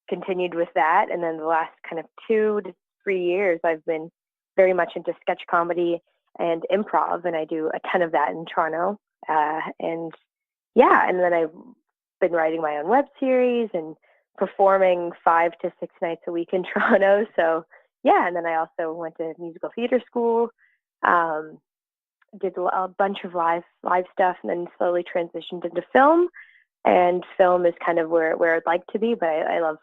continued with that. And then the last kind of 2 to 3 years, I've been very much into sketch comedy and improv, and I do a ton of that in Toronto. And yeah, and then I've been writing my own web series and performing 5 to 6 nights a week in Toronto. So yeah, and then I also went to musical theater school. Um, did a bunch of live stuff, and then slowly transitioned into film. And film is kind of where I'd like to be, but I love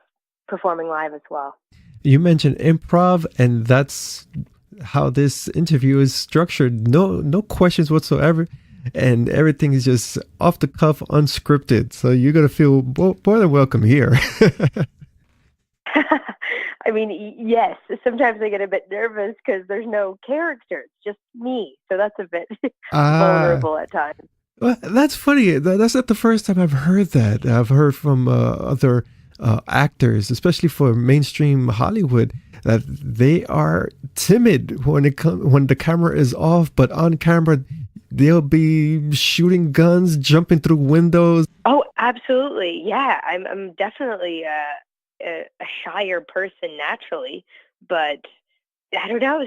performing live as well. You mentioned improv, and that's how this interview is structured. No questions whatsoever, and everything is just off the cuff, unscripted. So you're gonna feel more than welcome here. I mean, yes, sometimes I get a bit nervous because there's no characters, just me. So that's a bit vulnerable at times. Well, that's funny. That's not the first time I've heard that. I've heard from other actors, especially for mainstream Hollywood, that they are timid when when the camera is off, but on camera they'll be shooting guns, jumping through windows. Oh, absolutely. Yeah, I'm definitely a shyer person naturally, but I don't know.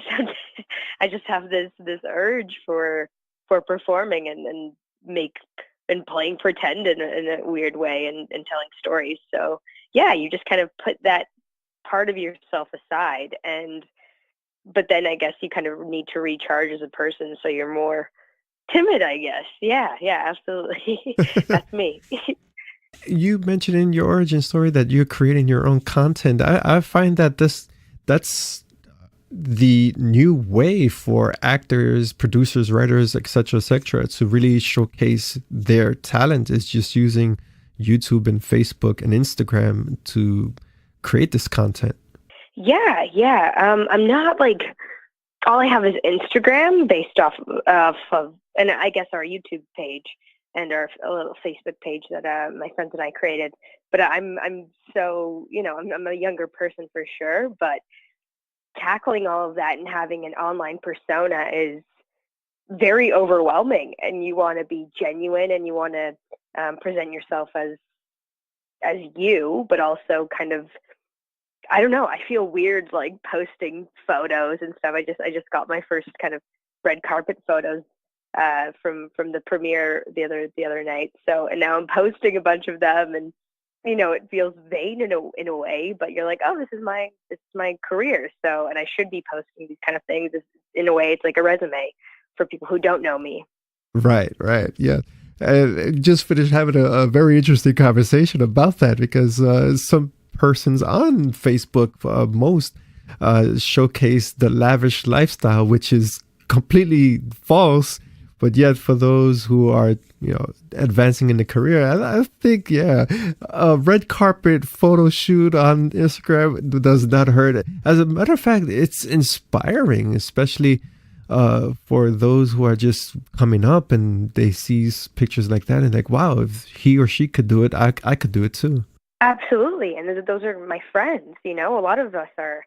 I just have this urge for performing and make and playing pretend in a weird way and telling stories. So yeah, you just kind of put that part of yourself aside, but then I guess you kind of need to recharge as a person, so you're more timid, I guess. Yeah, absolutely. That's me. You mentioned in your origin story that you're creating your own content. I find that that's the new way for actors, producers, writers, etc., to really showcase their talent is just using YouTube and Facebook and Instagram to create this content. Yeah. I'm not like, all I have is Instagram based off of, and I guess our YouTube page and our a little Facebook page that my friends and I created. But I'm so, I'm a younger person for sure, but tackling all of that and having an online persona is very overwhelming, and you want to be genuine and you want to present yourself as you, but also kind of, I don't know, I feel weird like posting photos and stuff. I just got my first kind of red carpet photos from the premiere the other night. So, and now I'm posting a bunch of them, and it feels vain in a way, but you're like, oh, this is my career. So, and I should be posting these kind of things. In a way, it's like a resume for people who don't know me. Right. Yeah. Just finished having a very interesting conversation about that, because some persons on Facebook most showcase the lavish lifestyle, which is completely false. But yet, for those who are, advancing in the career, I think, a red carpet photo shoot on Instagram does not hurt. As a matter of fact, it's inspiring, especially for those who are just coming up and they see pictures like that and like, wow, if he or she could do it, I could do it too. Absolutely, and those are my friends. A lot of us are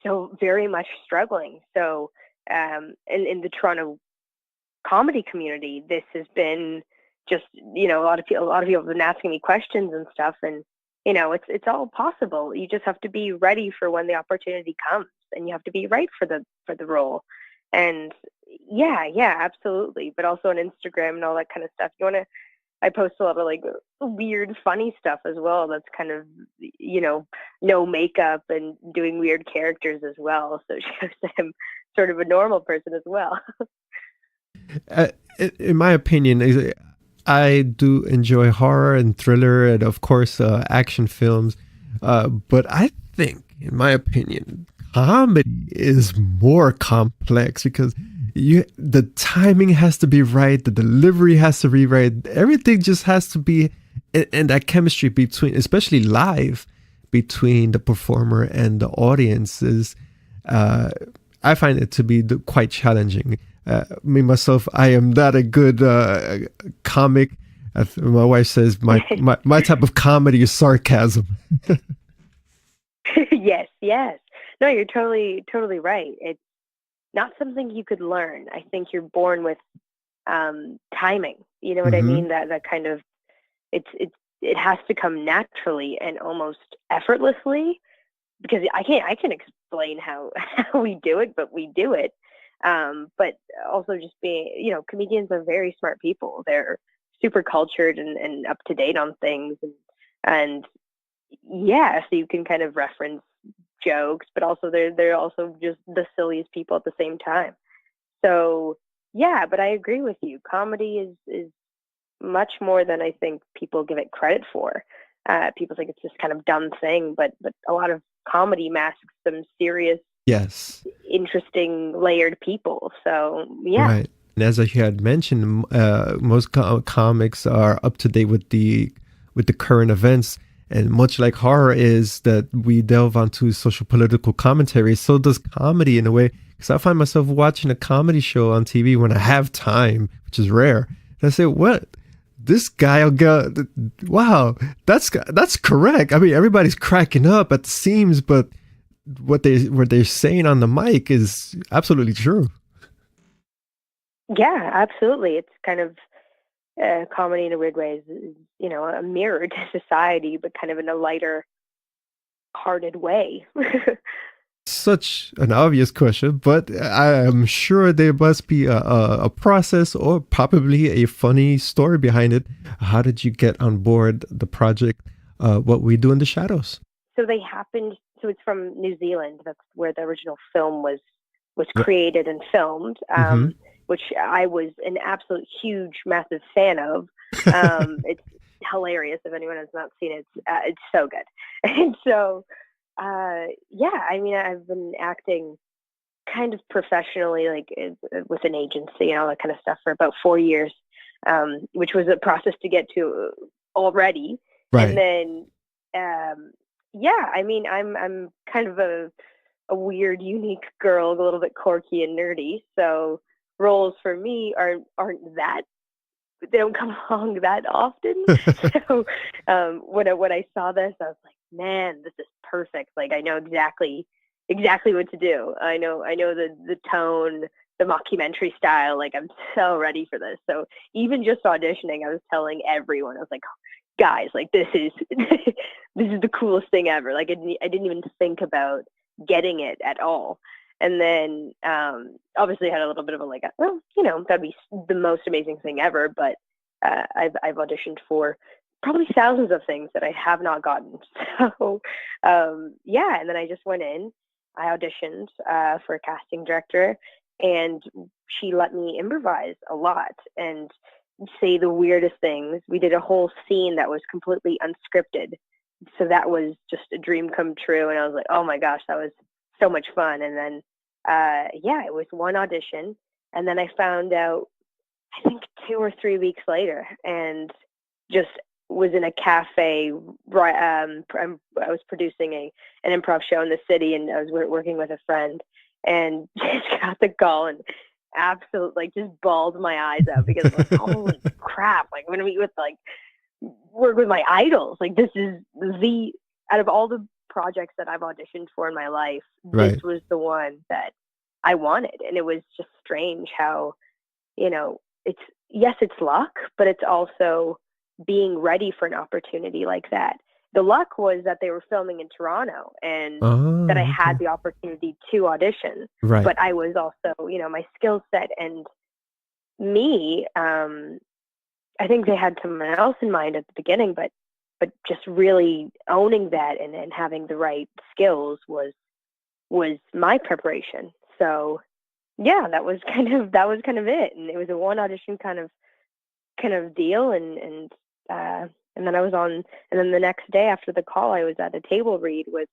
still very much struggling. So, in the Toronto comedy community, this has been just, a lot of people have been asking me questions and stuff, and it's all possible. You just have to be ready for when the opportunity comes, and you have to be right for the role. And yeah, absolutely. But also on Instagram and all that kind of stuff, I post a lot of like weird, funny stuff as well. That's kind of, no makeup and doing weird characters as well. So it shows that I'm sort of a normal person as well. In my opinion, I do enjoy horror and thriller and, of course, action films. But I think, in my opinion, comedy is more complex because the timing has to be right, the delivery has to be right, everything just has to be, and that chemistry between, especially live, between the performer and the audience is, I find it to be quite challenging. Me myself, I am not a good comic. My wife says my type of comedy is sarcasm. Yes. No, you're totally right. It's not something you could learn. I think you're born with timing. You know what I mean? That kind of it has to come naturally and almost effortlessly, because I can explain how we do it, but we do it. But also just being, comedians are very smart people. They're super cultured and up to date on things, and yeah, so you can kind of reference jokes, but also they're also just the silliest people at the same time. So yeah, but I agree with you. Comedy is much more than I think people give it credit for. People think it's this kind of dumb thing, but a lot of comedy masks some serious, yes, interesting, layered people. So yeah. Right. And as I had mentioned, most comics are up to date with the current events. And much like horror is that we delve onto social political commentary, so does comedy in a way. Because I find myself watching a comedy show on TV when I have time, which is rare. And I say, what? This guy will go, wow, that's correct. I mean, everybody's cracking up at the seams, but what they're saying on the mic is absolutely true. Yeah, absolutely. It's kind of comedy in a weird way is a mirror to society, but kind of in a lighter hearted way. Such an obvious question, but I am sure there must be a process or probably a funny story behind it. How did you get on board the project, What We Do in the Shadows? So it's from New Zealand. That's where the original film was created and filmed, which I was an absolute huge, massive fan of. It's hilarious. If anyone has not seen it, it's so good. And so, yeah, I mean, I've been acting kind of professionally, like with an agency and all that kind of stuff for about 4 years, which was a process to get to already. Right. And then, yeah, I mean, I'm kind of a weird, unique girl, a little bit quirky and nerdy. So roles for me aren't that, they don't come along that often. So when I saw this, I was like, man, this is perfect. Like, I know exactly what to do. I know the tone, the mockumentary style. Like, I'm so ready for this. So even just auditioning, I was telling everyone, I was like, guys, like, this is the coolest thing ever. Like, I didn't even think about getting it at all. And then obviously had a little bit of a that'd be the most amazing thing ever. But I've auditioned for probably thousands of things that I have not gotten. So yeah, and then I just went in. I auditioned for a casting director, and she let me improvise a lot and say the weirdest things. We did a whole scene that was completely unscripted. So that was just a dream come true. And I was like, oh my gosh, that was so much fun. And then, yeah, it was one audition. And then I found out, I think 2 or 3 weeks later, and just was in a cafe. I was producing an improv show in the city, and I was working with a friend, and just got the call and absolutely just bawled my eyes out because I was like, holy crap, like I'm going to meet with work with my idols. Like, this is out of all the projects that I've auditioned for in my life, Right. This was the one that I wanted. And it was just strange how, it's yes, it's luck, but it's also being ready for an opportunity like that. The luck was that they were filming in Toronto and that I had okay. the opportunity to audition. Right. But I was also, my skill set and me, I think they had someone else in mind at the beginning, but just really owning that and having the right skills was my preparation. So yeah, that was kind of it. And it was a one audition kind of deal, and then I was on, and then the next day after the call, I was at a table read with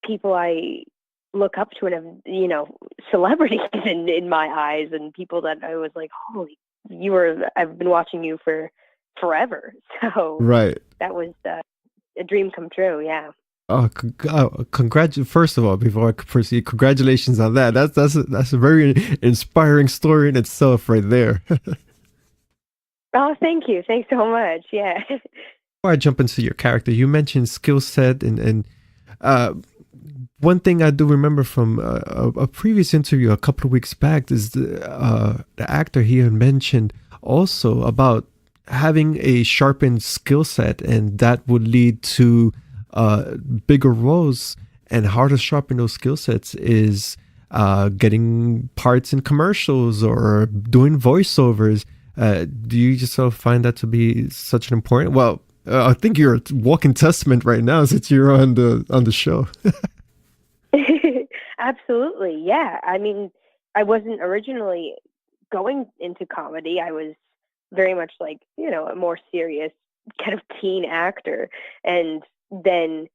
people I look up to and have, celebrities in my eyes, and people that I was like, holy, I've been watching you for forever. So Right. that was a dream come true. Yeah. Oh, First of all, before I proceed, congratulations on that. That's a very inspiring story in itself, right there. Oh, thank you. Thanks so much. Yeah. Before I jump into your character, you mentioned skill set, and uh, one thing I do remember from a previous interview a couple of weeks back is the actor he had mentioned also about having a sharpened skill set, and that would lead to bigger roles. And how to sharpen those skill sets is getting parts in commercials or doing voiceovers. Do you yourself find that to be such an important? Well, I think you're a walking testament right now since you're on the show. Absolutely. Yeah. I mean, I wasn't originally going into comedy. I was very much like, a more serious kind of teen actor. And then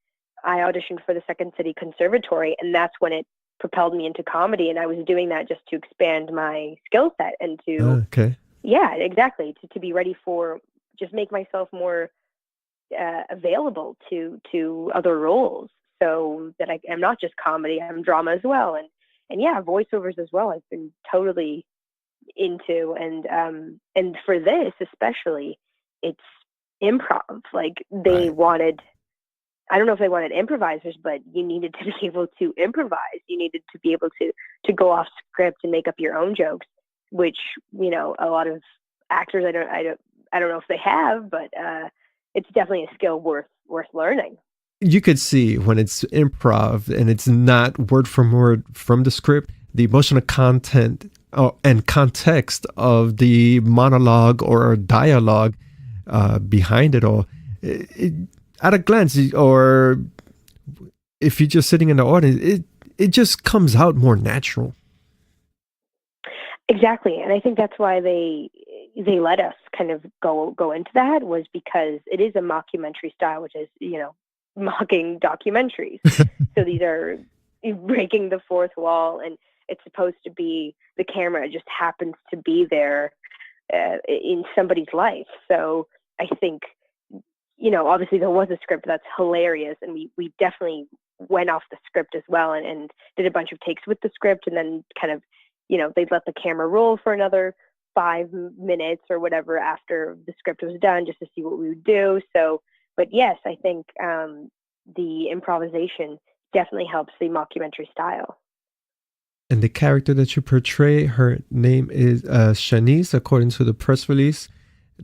I auditioned for the Second City Conservatory, and that's when it propelled me into comedy. And I was doing that just to expand my skill set and to, Okay. yeah, exactly, to be ready for, just make myself more available to other roles, so that I'm not just comedy, I'm drama as well, and yeah, voiceovers as well. I've been totally into, and for this especially, it's improv. Like they Right. wanted, I don't know if they wanted improvisers, but you needed to be able to improvise. You needed to be able to go off script and make up your own jokes, which a lot of actors I don't know if they have, but it's definitely a skill worth learning. You could see when it's improv and it's not word from word from the script, the emotional content and context of the monologue or dialogue behind it all. At a glance, or if you're just sitting in the audience, it just comes out more natural. Exactly, and I think that's why they let us kind of go into that, was because it is a mockumentary style, which is mocking documentaries. So these are breaking the fourth wall, and it's supposed to be, the camera just happens to be there in somebody's life. So I think obviously there was a script that's hilarious, and we definitely went off the script as well, and did a bunch of takes with the script, and then kind of they'd let the camera roll for another 5 minutes or whatever after the script was done, just to see what we would do. So, but yes, I think the improvisation definitely helps the mockumentary style. And the character that you portray, her name is Shanice, according to the press release,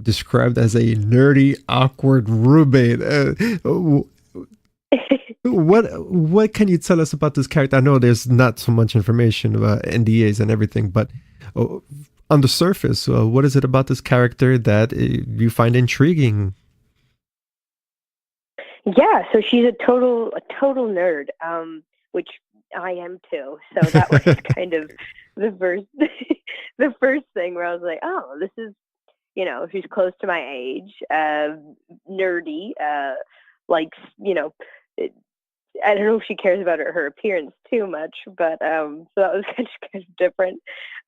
described as a nerdy, awkward roommate. What can you tell us about this character? I know there's not so much information about NDAs and everything, but on the surface, what is it about this character that you find intriguing? Yeah, so she's a total nerd, which I am too. So that was kind of the first the first thing where I was like, oh, this is she's close to my age, nerdy, like I don't know if she cares about her appearance too much, but so that was kind of different.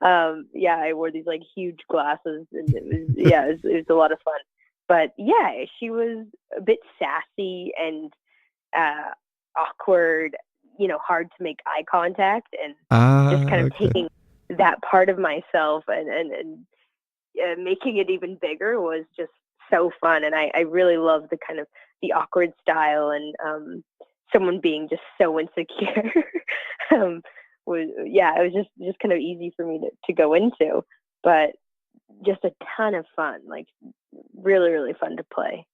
Yeah, I wore these like huge glasses, and it was a lot of fun. But yeah, she was a bit sassy and awkward, hard to make eye contact, and just kind of Okay. taking that part of myself and making it even bigger was just so fun. And I really love the kind of the awkward style, and someone being just so insecure. It was just kind of easy for me to go into. But just a ton of fun, like really, really fun to play.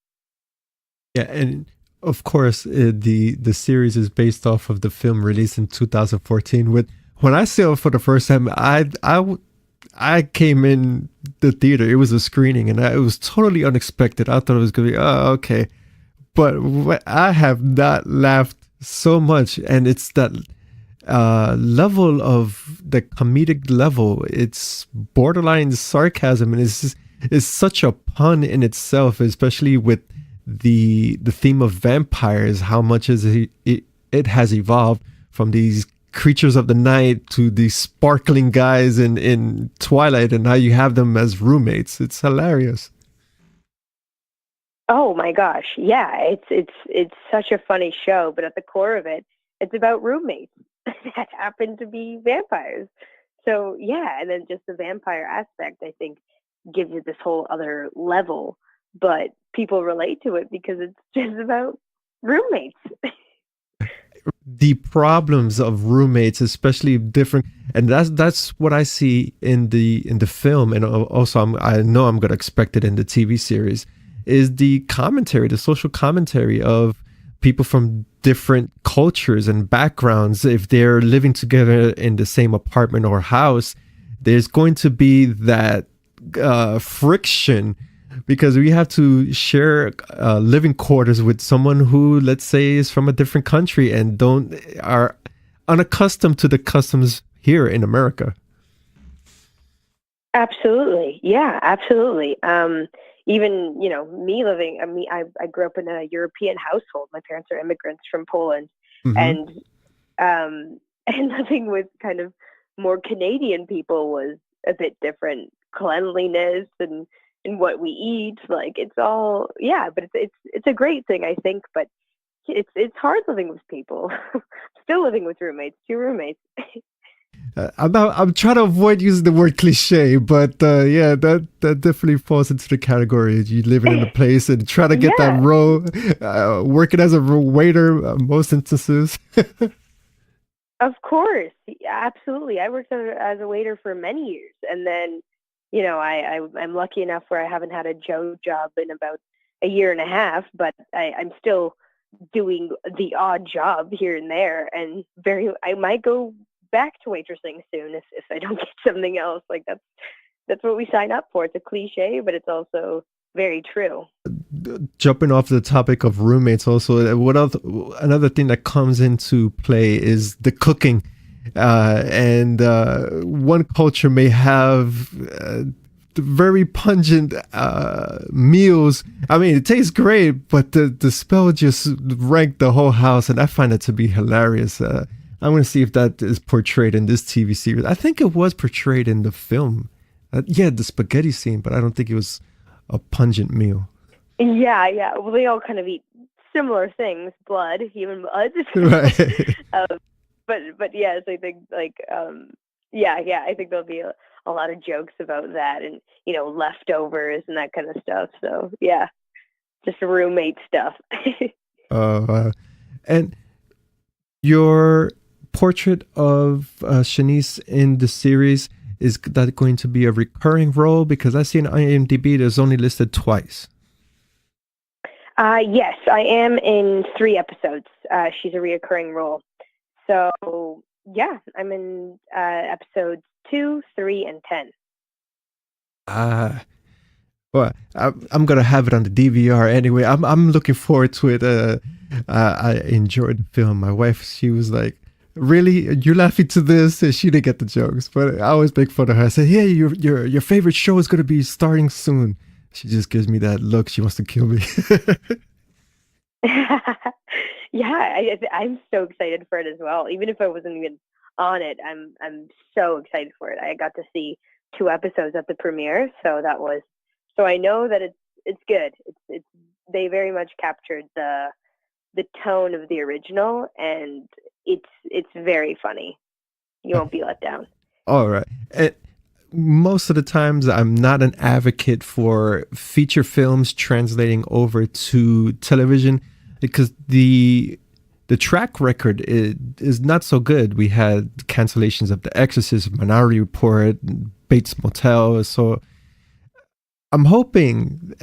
Yeah, and of course, the series is based off of the film released in 2014. When I saw it for the first time, I came in the theater. It was a screening, and it was totally unexpected. I thought it was going to be, oh, okay. But I have not laughed so much, and it's that level of the comedic level. It's borderline sarcasm, and it's such a pun in itself, especially with the theme of vampires. How much it has evolved from these creatures of the night to these sparkling guys in Twilight, and now you have them as roommates. It's hilarious. Oh my gosh, yeah, it's such a funny show, but at the core of it, it's about roommates that happen to be vampires. So yeah, and then just the vampire aspect, I think, gives it this whole other level, but people relate to it because it's just about roommates. The problems of roommates, especially different, and that's what I see in the film, and also I know I'm gonna expect it in the TV series, is the commentary, the social commentary of people from different cultures and backgrounds. If they're living together in the same apartment or house, there's going to be that friction, because we have to share living quarters with someone who, let's say, is from a different country and are unaccustomed to the customs here in America. Absolutely, yeah, absolutely. Even me living, I grew up in a European household. My parents are immigrants from Poland, and living with kind of more Canadian people was a bit different. Cleanliness and what we eat, like it's all, yeah, but it's a great thing, I think, but it's hard living with people. Still living with roommates, 2 roommates. I'm trying to avoid using the word cliche, but yeah, that definitely falls into the category. You living in a place and try to get that role, working as a waiter, most instances. Of course, absolutely. I worked as a waiter for many years, and then I'm lucky enough where I haven't had a job in about a year and a half, but I'm still doing the odd job here and there, and I might go back to waitressing soon if I don't get something else. Like that's what we sign up for. It's a cliche, but it's also very true. Jumping off the topic of roommates, also, another thing that comes into play is the cooking. And one culture may have very pungent meals. I mean, it tastes great, but the smell just ranked the whole house, and I find it to be hilarious. I'm going to see if that is portrayed in this TV series. I think it was portrayed in the film. The spaghetti scene, but I don't think it was a pungent meal. Yeah. Well, they all kind of eat similar things, human blood. Right. But yes, I think I think there'll be a lot of jokes about that, and leftovers and that kind of stuff. So yeah, just roommate stuff. And your portrait of Shanice in the series, is that going to be a recurring role? Because I see in IMDb there's only listed twice. Yes, I am in 3 episodes. She's a reoccurring role. So yeah, I'm in episodes 2, 3, and 10. Well, I'm gonna have it on the DVR anyway. I'm looking forward to it. I enjoyed the film. My wife, she was like, "Really, you're laughing to this?" And she didn't get the jokes, but I always make fun of her. I said, "Yeah, your favorite show is gonna be starting soon." She just gives me that look. She wants to kill me. Yeah, I'm so excited for it as well. Even if I wasn't even on it, I'm so excited for it. I got to see 2 episodes at the premiere, so I know that it's good. They very much captured the tone of the original, and it's very funny. You won't be let down. All right. Most of the times I'm not an advocate for feature films translating over to television, because the track record is not so good. We had cancellations of The Exorcist, Minority Report, Bates Motel. So I'm hoping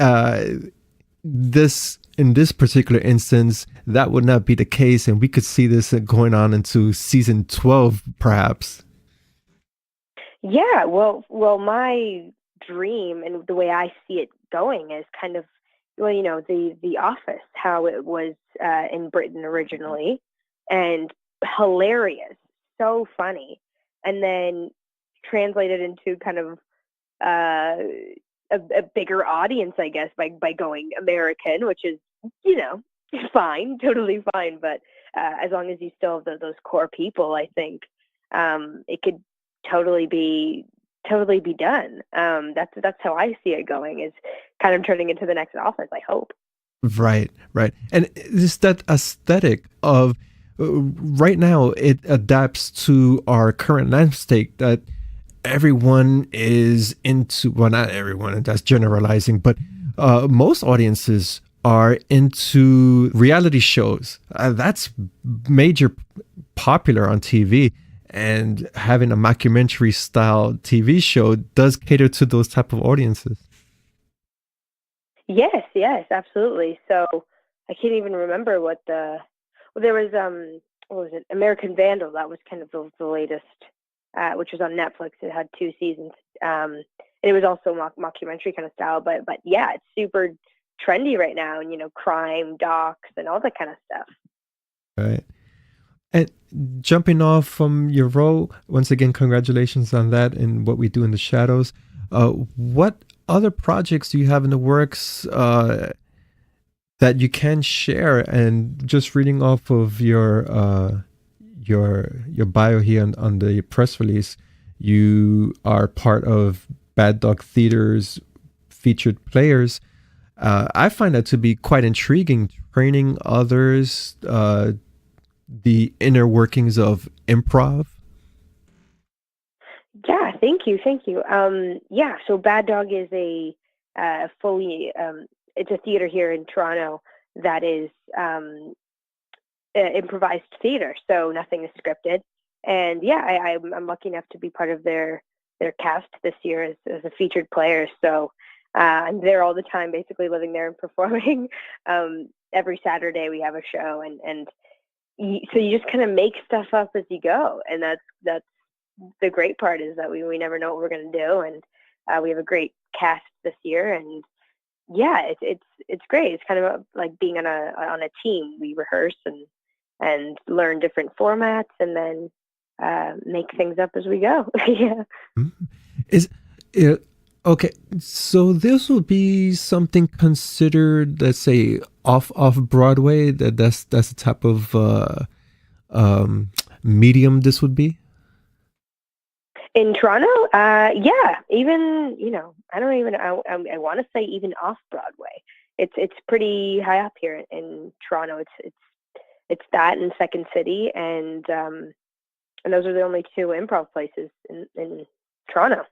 this in this particular instance that would not be the case, and we could see this going on into season 12, perhaps. Yeah, well, my dream and the way I see it going is kind of, well, the Office, how it was in Britain originally, and hilarious, so funny, and then translated into kind of uh, a bigger audience, I guess, by going American, which is, fine, totally fine, but as long as you still have those core people, I think it could totally be done. That's how I see it going. Is kind of turning into the next Office, I hope. Right, right. And it's that aesthetic of right now, it adapts to our current landscape that everyone is into. Well, not everyone, that's generalizing, but most audiences are into reality shows. That's major popular on TV. And having a mockumentary style TV show does cater to those type of audiences. Yes, absolutely. So I can't even remember there was what was it, American Vandal, that was kind of the latest, which was on Netflix. It had 2 seasons, and it was also mockumentary kind of style. But yeah, it's super trendy right now, and crime docs and all that kind of stuff. Right. And jumping off from your role, once again, congratulations on that and what we do in the shadows. What other projects do you have in the works that you can share? And just reading off of your bio here on the press release, you are part of Bad Dog Theater's featured players. I find that to be quite intriguing, training others the inner workings of improv. Yeah, thank you. Yeah, so Bad Dog is a fully it's a theater here in Toronto that is improvised theater, so nothing is scripted. And yeah, I'm lucky enough to be part of their cast this year as a featured player. So I'm there all the time, basically living there and performing. Every Saturday we have a show, and so you just kind of make stuff up as you go, and that's the great part, is that we never know what we're going to do, and we have a great cast this year, and yeah, it's great. It's kind of like being on a team. We rehearse and learn different formats, and then make things up as we go. Yeah. Is it okay? So this would be something considered, let's say, off Broadway. That's the type of medium this would be. In Toronto, yeah, even I don't even I want to say even off Broadway. It's pretty high up here in Toronto. It's that and Second City, and those are the only 2 improv places in Toronto.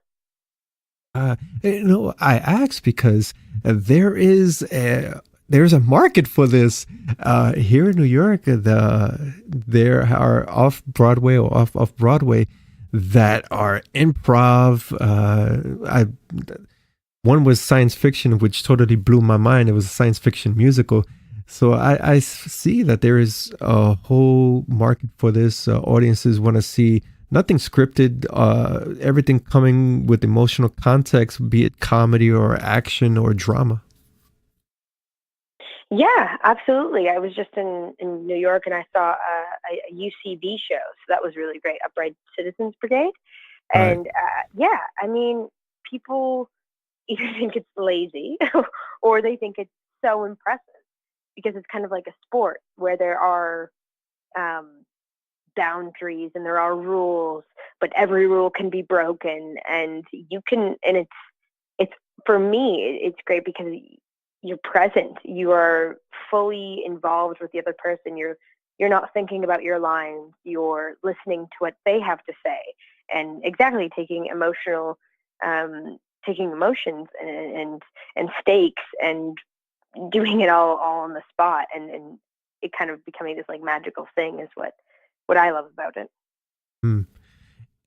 I asked because there's a market for this here in New York. There are off Broadway or off Broadway that are improv. One was science fiction, which totally blew my mind. It was a science fiction musical. So I see that there is a whole market for this. Audiences want to see nothing scripted, everything coming with emotional context, be it comedy or action or drama. Yeah, absolutely. I was just in New York, and I saw a UCB show, so that was really great. Upright Citizens Brigade, and yeah, I mean, people either think it's lazy or they think it's so impressive, because it's kind of like a sport where there are boundaries and there are rules, but every rule can be broken, and you can. And it's for me, it's great because you're present. You are fully involved with the other person. You're not thinking about your lines. You're listening to what they have to say, and exactly taking emotions and stakes, and doing it all on the spot, and it kind of becoming this like magical thing is what I love about it. Hmm.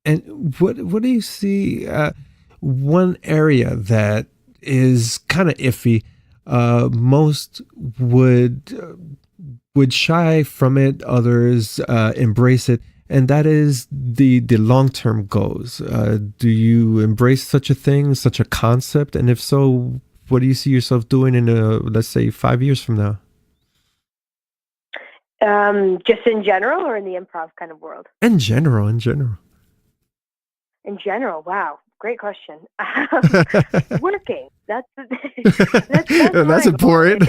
And what do you see? One area that is kind of iffy. Most would shy from it, others embrace it, and that is the long-term goals. Do you embrace such a thing, such a concept? And if so, what do you see yourself doing in, let's say, 5 years from now? Just in general, or in the improv kind of world? In general. In general, wow, great question. Working. That's that's important.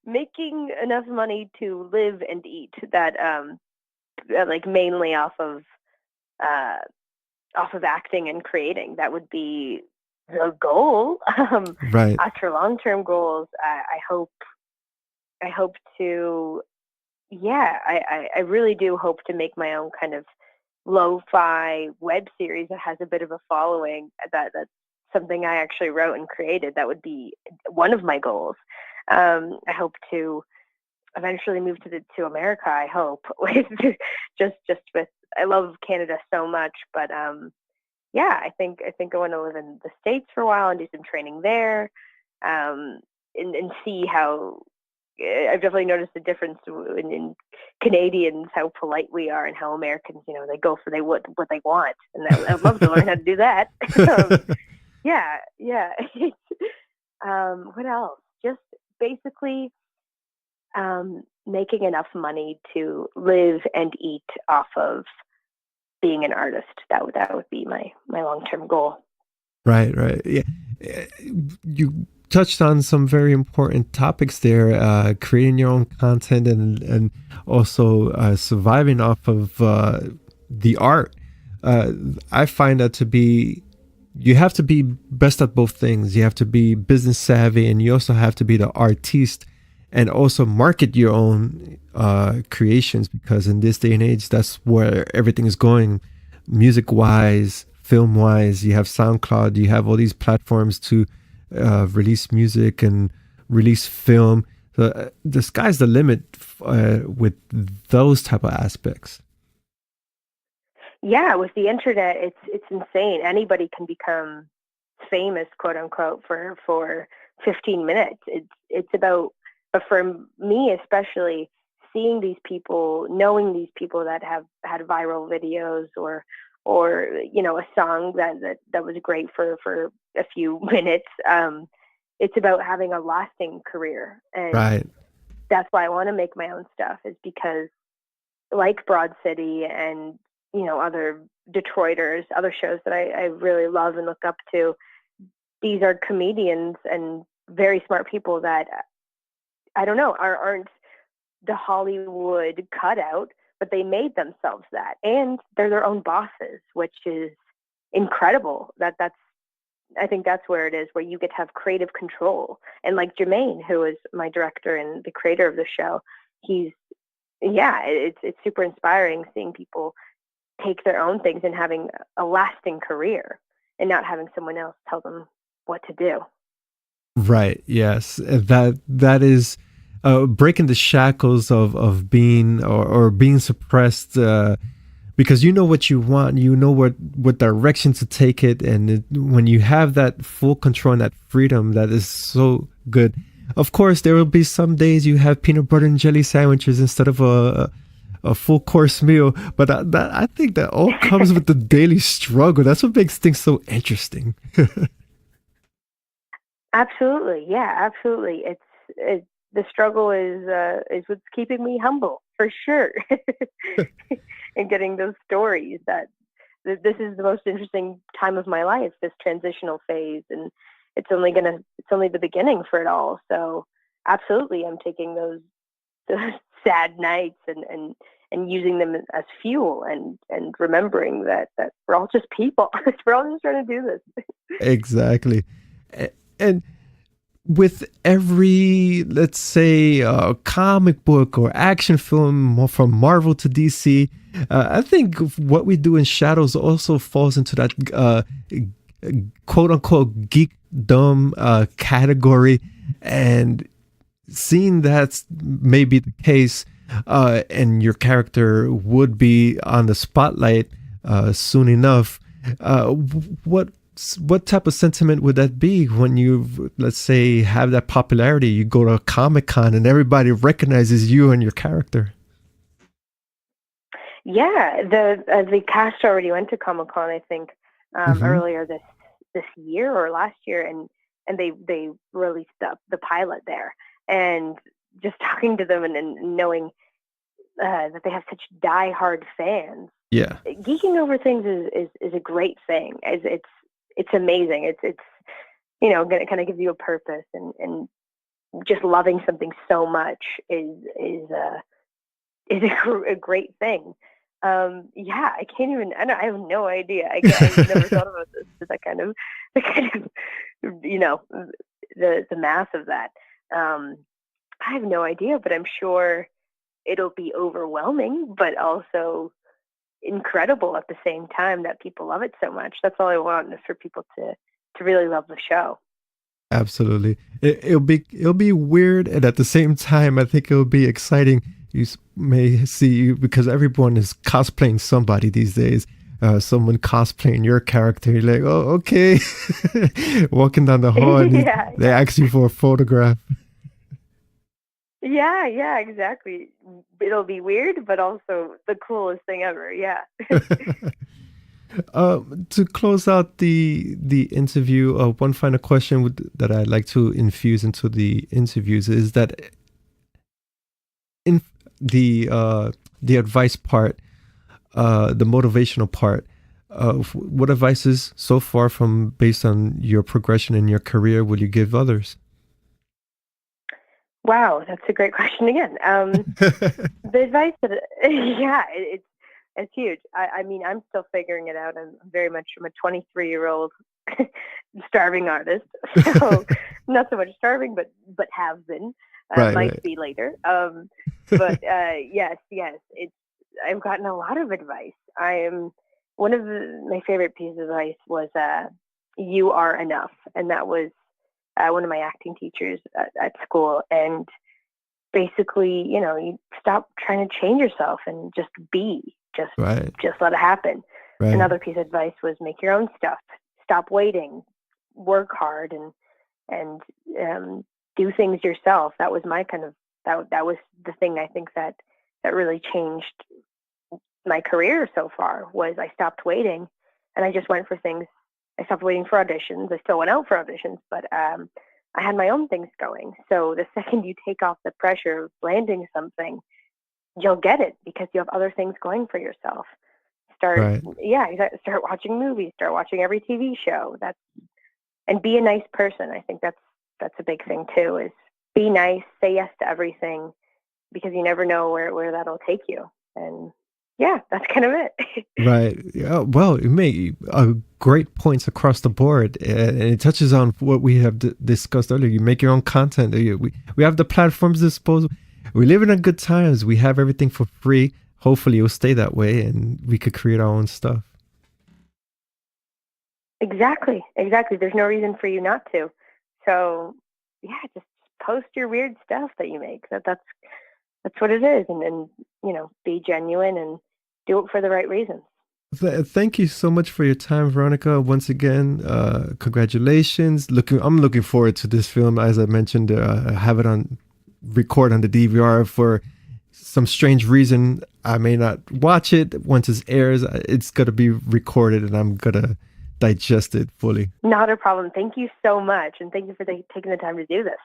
Making enough money to live and eat. That like mainly off of acting and creating. That would be the goal. Right. As for long-term goals, I hope to. Yeah, I really do hope to make my own kind of lo-fi web series that has a bit of a following. That's something I actually wrote and created. That would be one of my goals. I hope to eventually move to America. I hope with just with. I love Canada so much, but yeah, I think I want to live in the States for a while and do some training there, and see how. I've definitely noticed the difference in Canadians, how polite we are, and how Americans, they go for what they want, and I'd love to learn how to do that. Yeah. What else? Just basically making enough money to live and eat off of being an artist. That would be my long-term goal. Right. Yeah. You touched on some very important topics there, creating your own content and also surviving off of the art. I find that to be, you have to be best at both things. You have to be business savvy, and you also have to be the artiste and also market your own creations, because in this day and age, that's where everything is going, music-wise, film-wise. You have SoundCloud, you have all these platforms to release music and release film. The sky's the limit with those type of aspects. Yeah, with the internet, it's insane. Anybody can become famous, quote unquote, for 15 minutes. It's about, but for me especially, seeing these people, knowing these people that have had viral videos or a song that was great for a few minutes. It's about having a lasting career, and right. That's why I want to make my own stuff, is because, like Broad City and other Detroiters, other shows that I really love and look up to, these are comedians and very smart people that I don't know aren't the Hollywood cutout, but they made themselves that, and they're their own bosses, which is incredible. I think that's where it is, where you get to have creative control. And like Jermaine, who is my director and the creator of the show, it's super inspiring seeing people take their own things and having a lasting career and not having someone else tell them what to do. Right. Yes. That is breaking the shackles of being or being suppressed, because you know what you want, you know what direction to take it, and when you have that full control and that freedom, that is so good. Of course, there will be some days you have peanut butter and jelly sandwiches instead of a full course meal, but I think that all comes with the daily struggle. That's what makes things so interesting. Absolutely, yeah, absolutely. It's the struggle is what's keeping me humble, for sure. And getting those stories that this is the most interesting time of my life, this transitional phase, and it's only the beginning for it all. So absolutely, I'm taking those sad nights and using them as fuel, and remembering that we're all just people. We're all just trying to do this. Exactly. And with every, let's say, comic book or action film from Marvel to DC, I think what we do in Shadows also falls into that quote unquote geekdom category. And seeing that's maybe the case, and your character would be on the spotlight soon enough, what what type of sentiment would that be when you, let's say, have that popularity? You go to a Comic-Con and everybody recognizes you and your character. Yeah, the cast already went to Comic-Con, I think, earlier this year or last year, and they released the pilot there. And just talking to them and knowing that they have such diehard fans. Yeah, geeking over things is a great thing. It's amazing. It's gonna kind of give you a purpose, and just loving something so much is a great thing. Yeah, I can't even. I have no idea. I've never thought about this. The kind of the mass of that. I have no idea, but I'm sure it'll be overwhelming, but also incredible at the same time that people love it so much. That's all I want, is for people to really love the show. absolutely. It'll be weird, and at the same time, I think it'll be exciting. You may see, because everyone is cosplaying somebody these days. Someone cosplaying your character, you're like, oh, okay. Walking down the hall, and they ask you for a photograph. Yeah, exactly. It'll be weird, but also the coolest thing ever. Yeah. To close out the interview, one final question that I'd like to infuse into the interviews is that in the advice part, the motivational part, what advices so far based on your progression in your career will you give others? Wow, that's a great question again. The advice that, it's huge. I mean, I'm still figuring it out. I'm a 23-year-old starving artist. So not so much starving, but have been. Might be later. But yes, I've gotten a lot of advice. One of my favorite pieces of advice was, you are enough. And that was one of my acting teachers at school. And basically, you stop trying to change yourself and just be, just let it happen. Right. Another piece of advice was make your own stuff. Stop waiting, work hard, and do things yourself. That was my that was the thing I think that really changed my career so far. Was I stopped waiting and I just went for things. I stopped waiting for auditions. I still went out for auditions, but I had my own things going. So the second you take off the pressure of landing something, you'll get it because you have other things going for yourself. Start watching movies, start watching every TV show. And be a nice person. I think that's a big thing too, is be nice, say yes to everything, because you never know where that'll take you. And yeah, that's kind of it. Right. Yeah. Well, you make great points across the board, and it touches on what we have discussed earlier. You make your own content. We have the platforms disposal. We live in good times. We have everything for free. Hopefully, it will stay that way, and we could create our own stuff. Exactly. There's no reason for you not to. So, yeah, just post your weird stuff that you make. That's what it is, and be genuine and do it for the right reasons. Thank you so much for your time, Veronika. Once again, congratulations. I'm looking forward to this film. As I mentioned, I have it on record on the DVR. For some strange reason, I may not watch it once it airs. It's going to be recorded, and I'm going to digest it fully. Not a problem. Thank you so much, and thank you for taking the time to do this.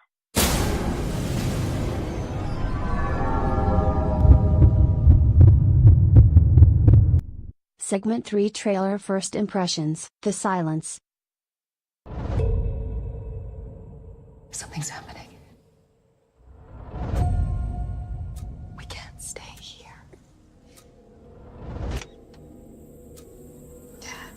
Segment 3 Trailer First Impressions, The Silence. Something's happening. We can't stay here. Dad.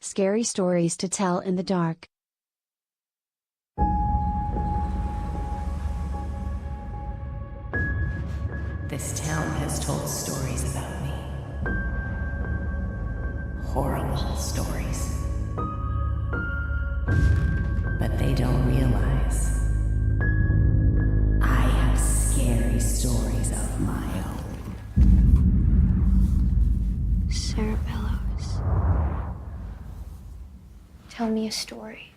Scary stories to tell in the dark. This town has told stories about me. Horrible stories. But they don't realize I have scary stories of my own. Sarah Bellows. Tell me a story.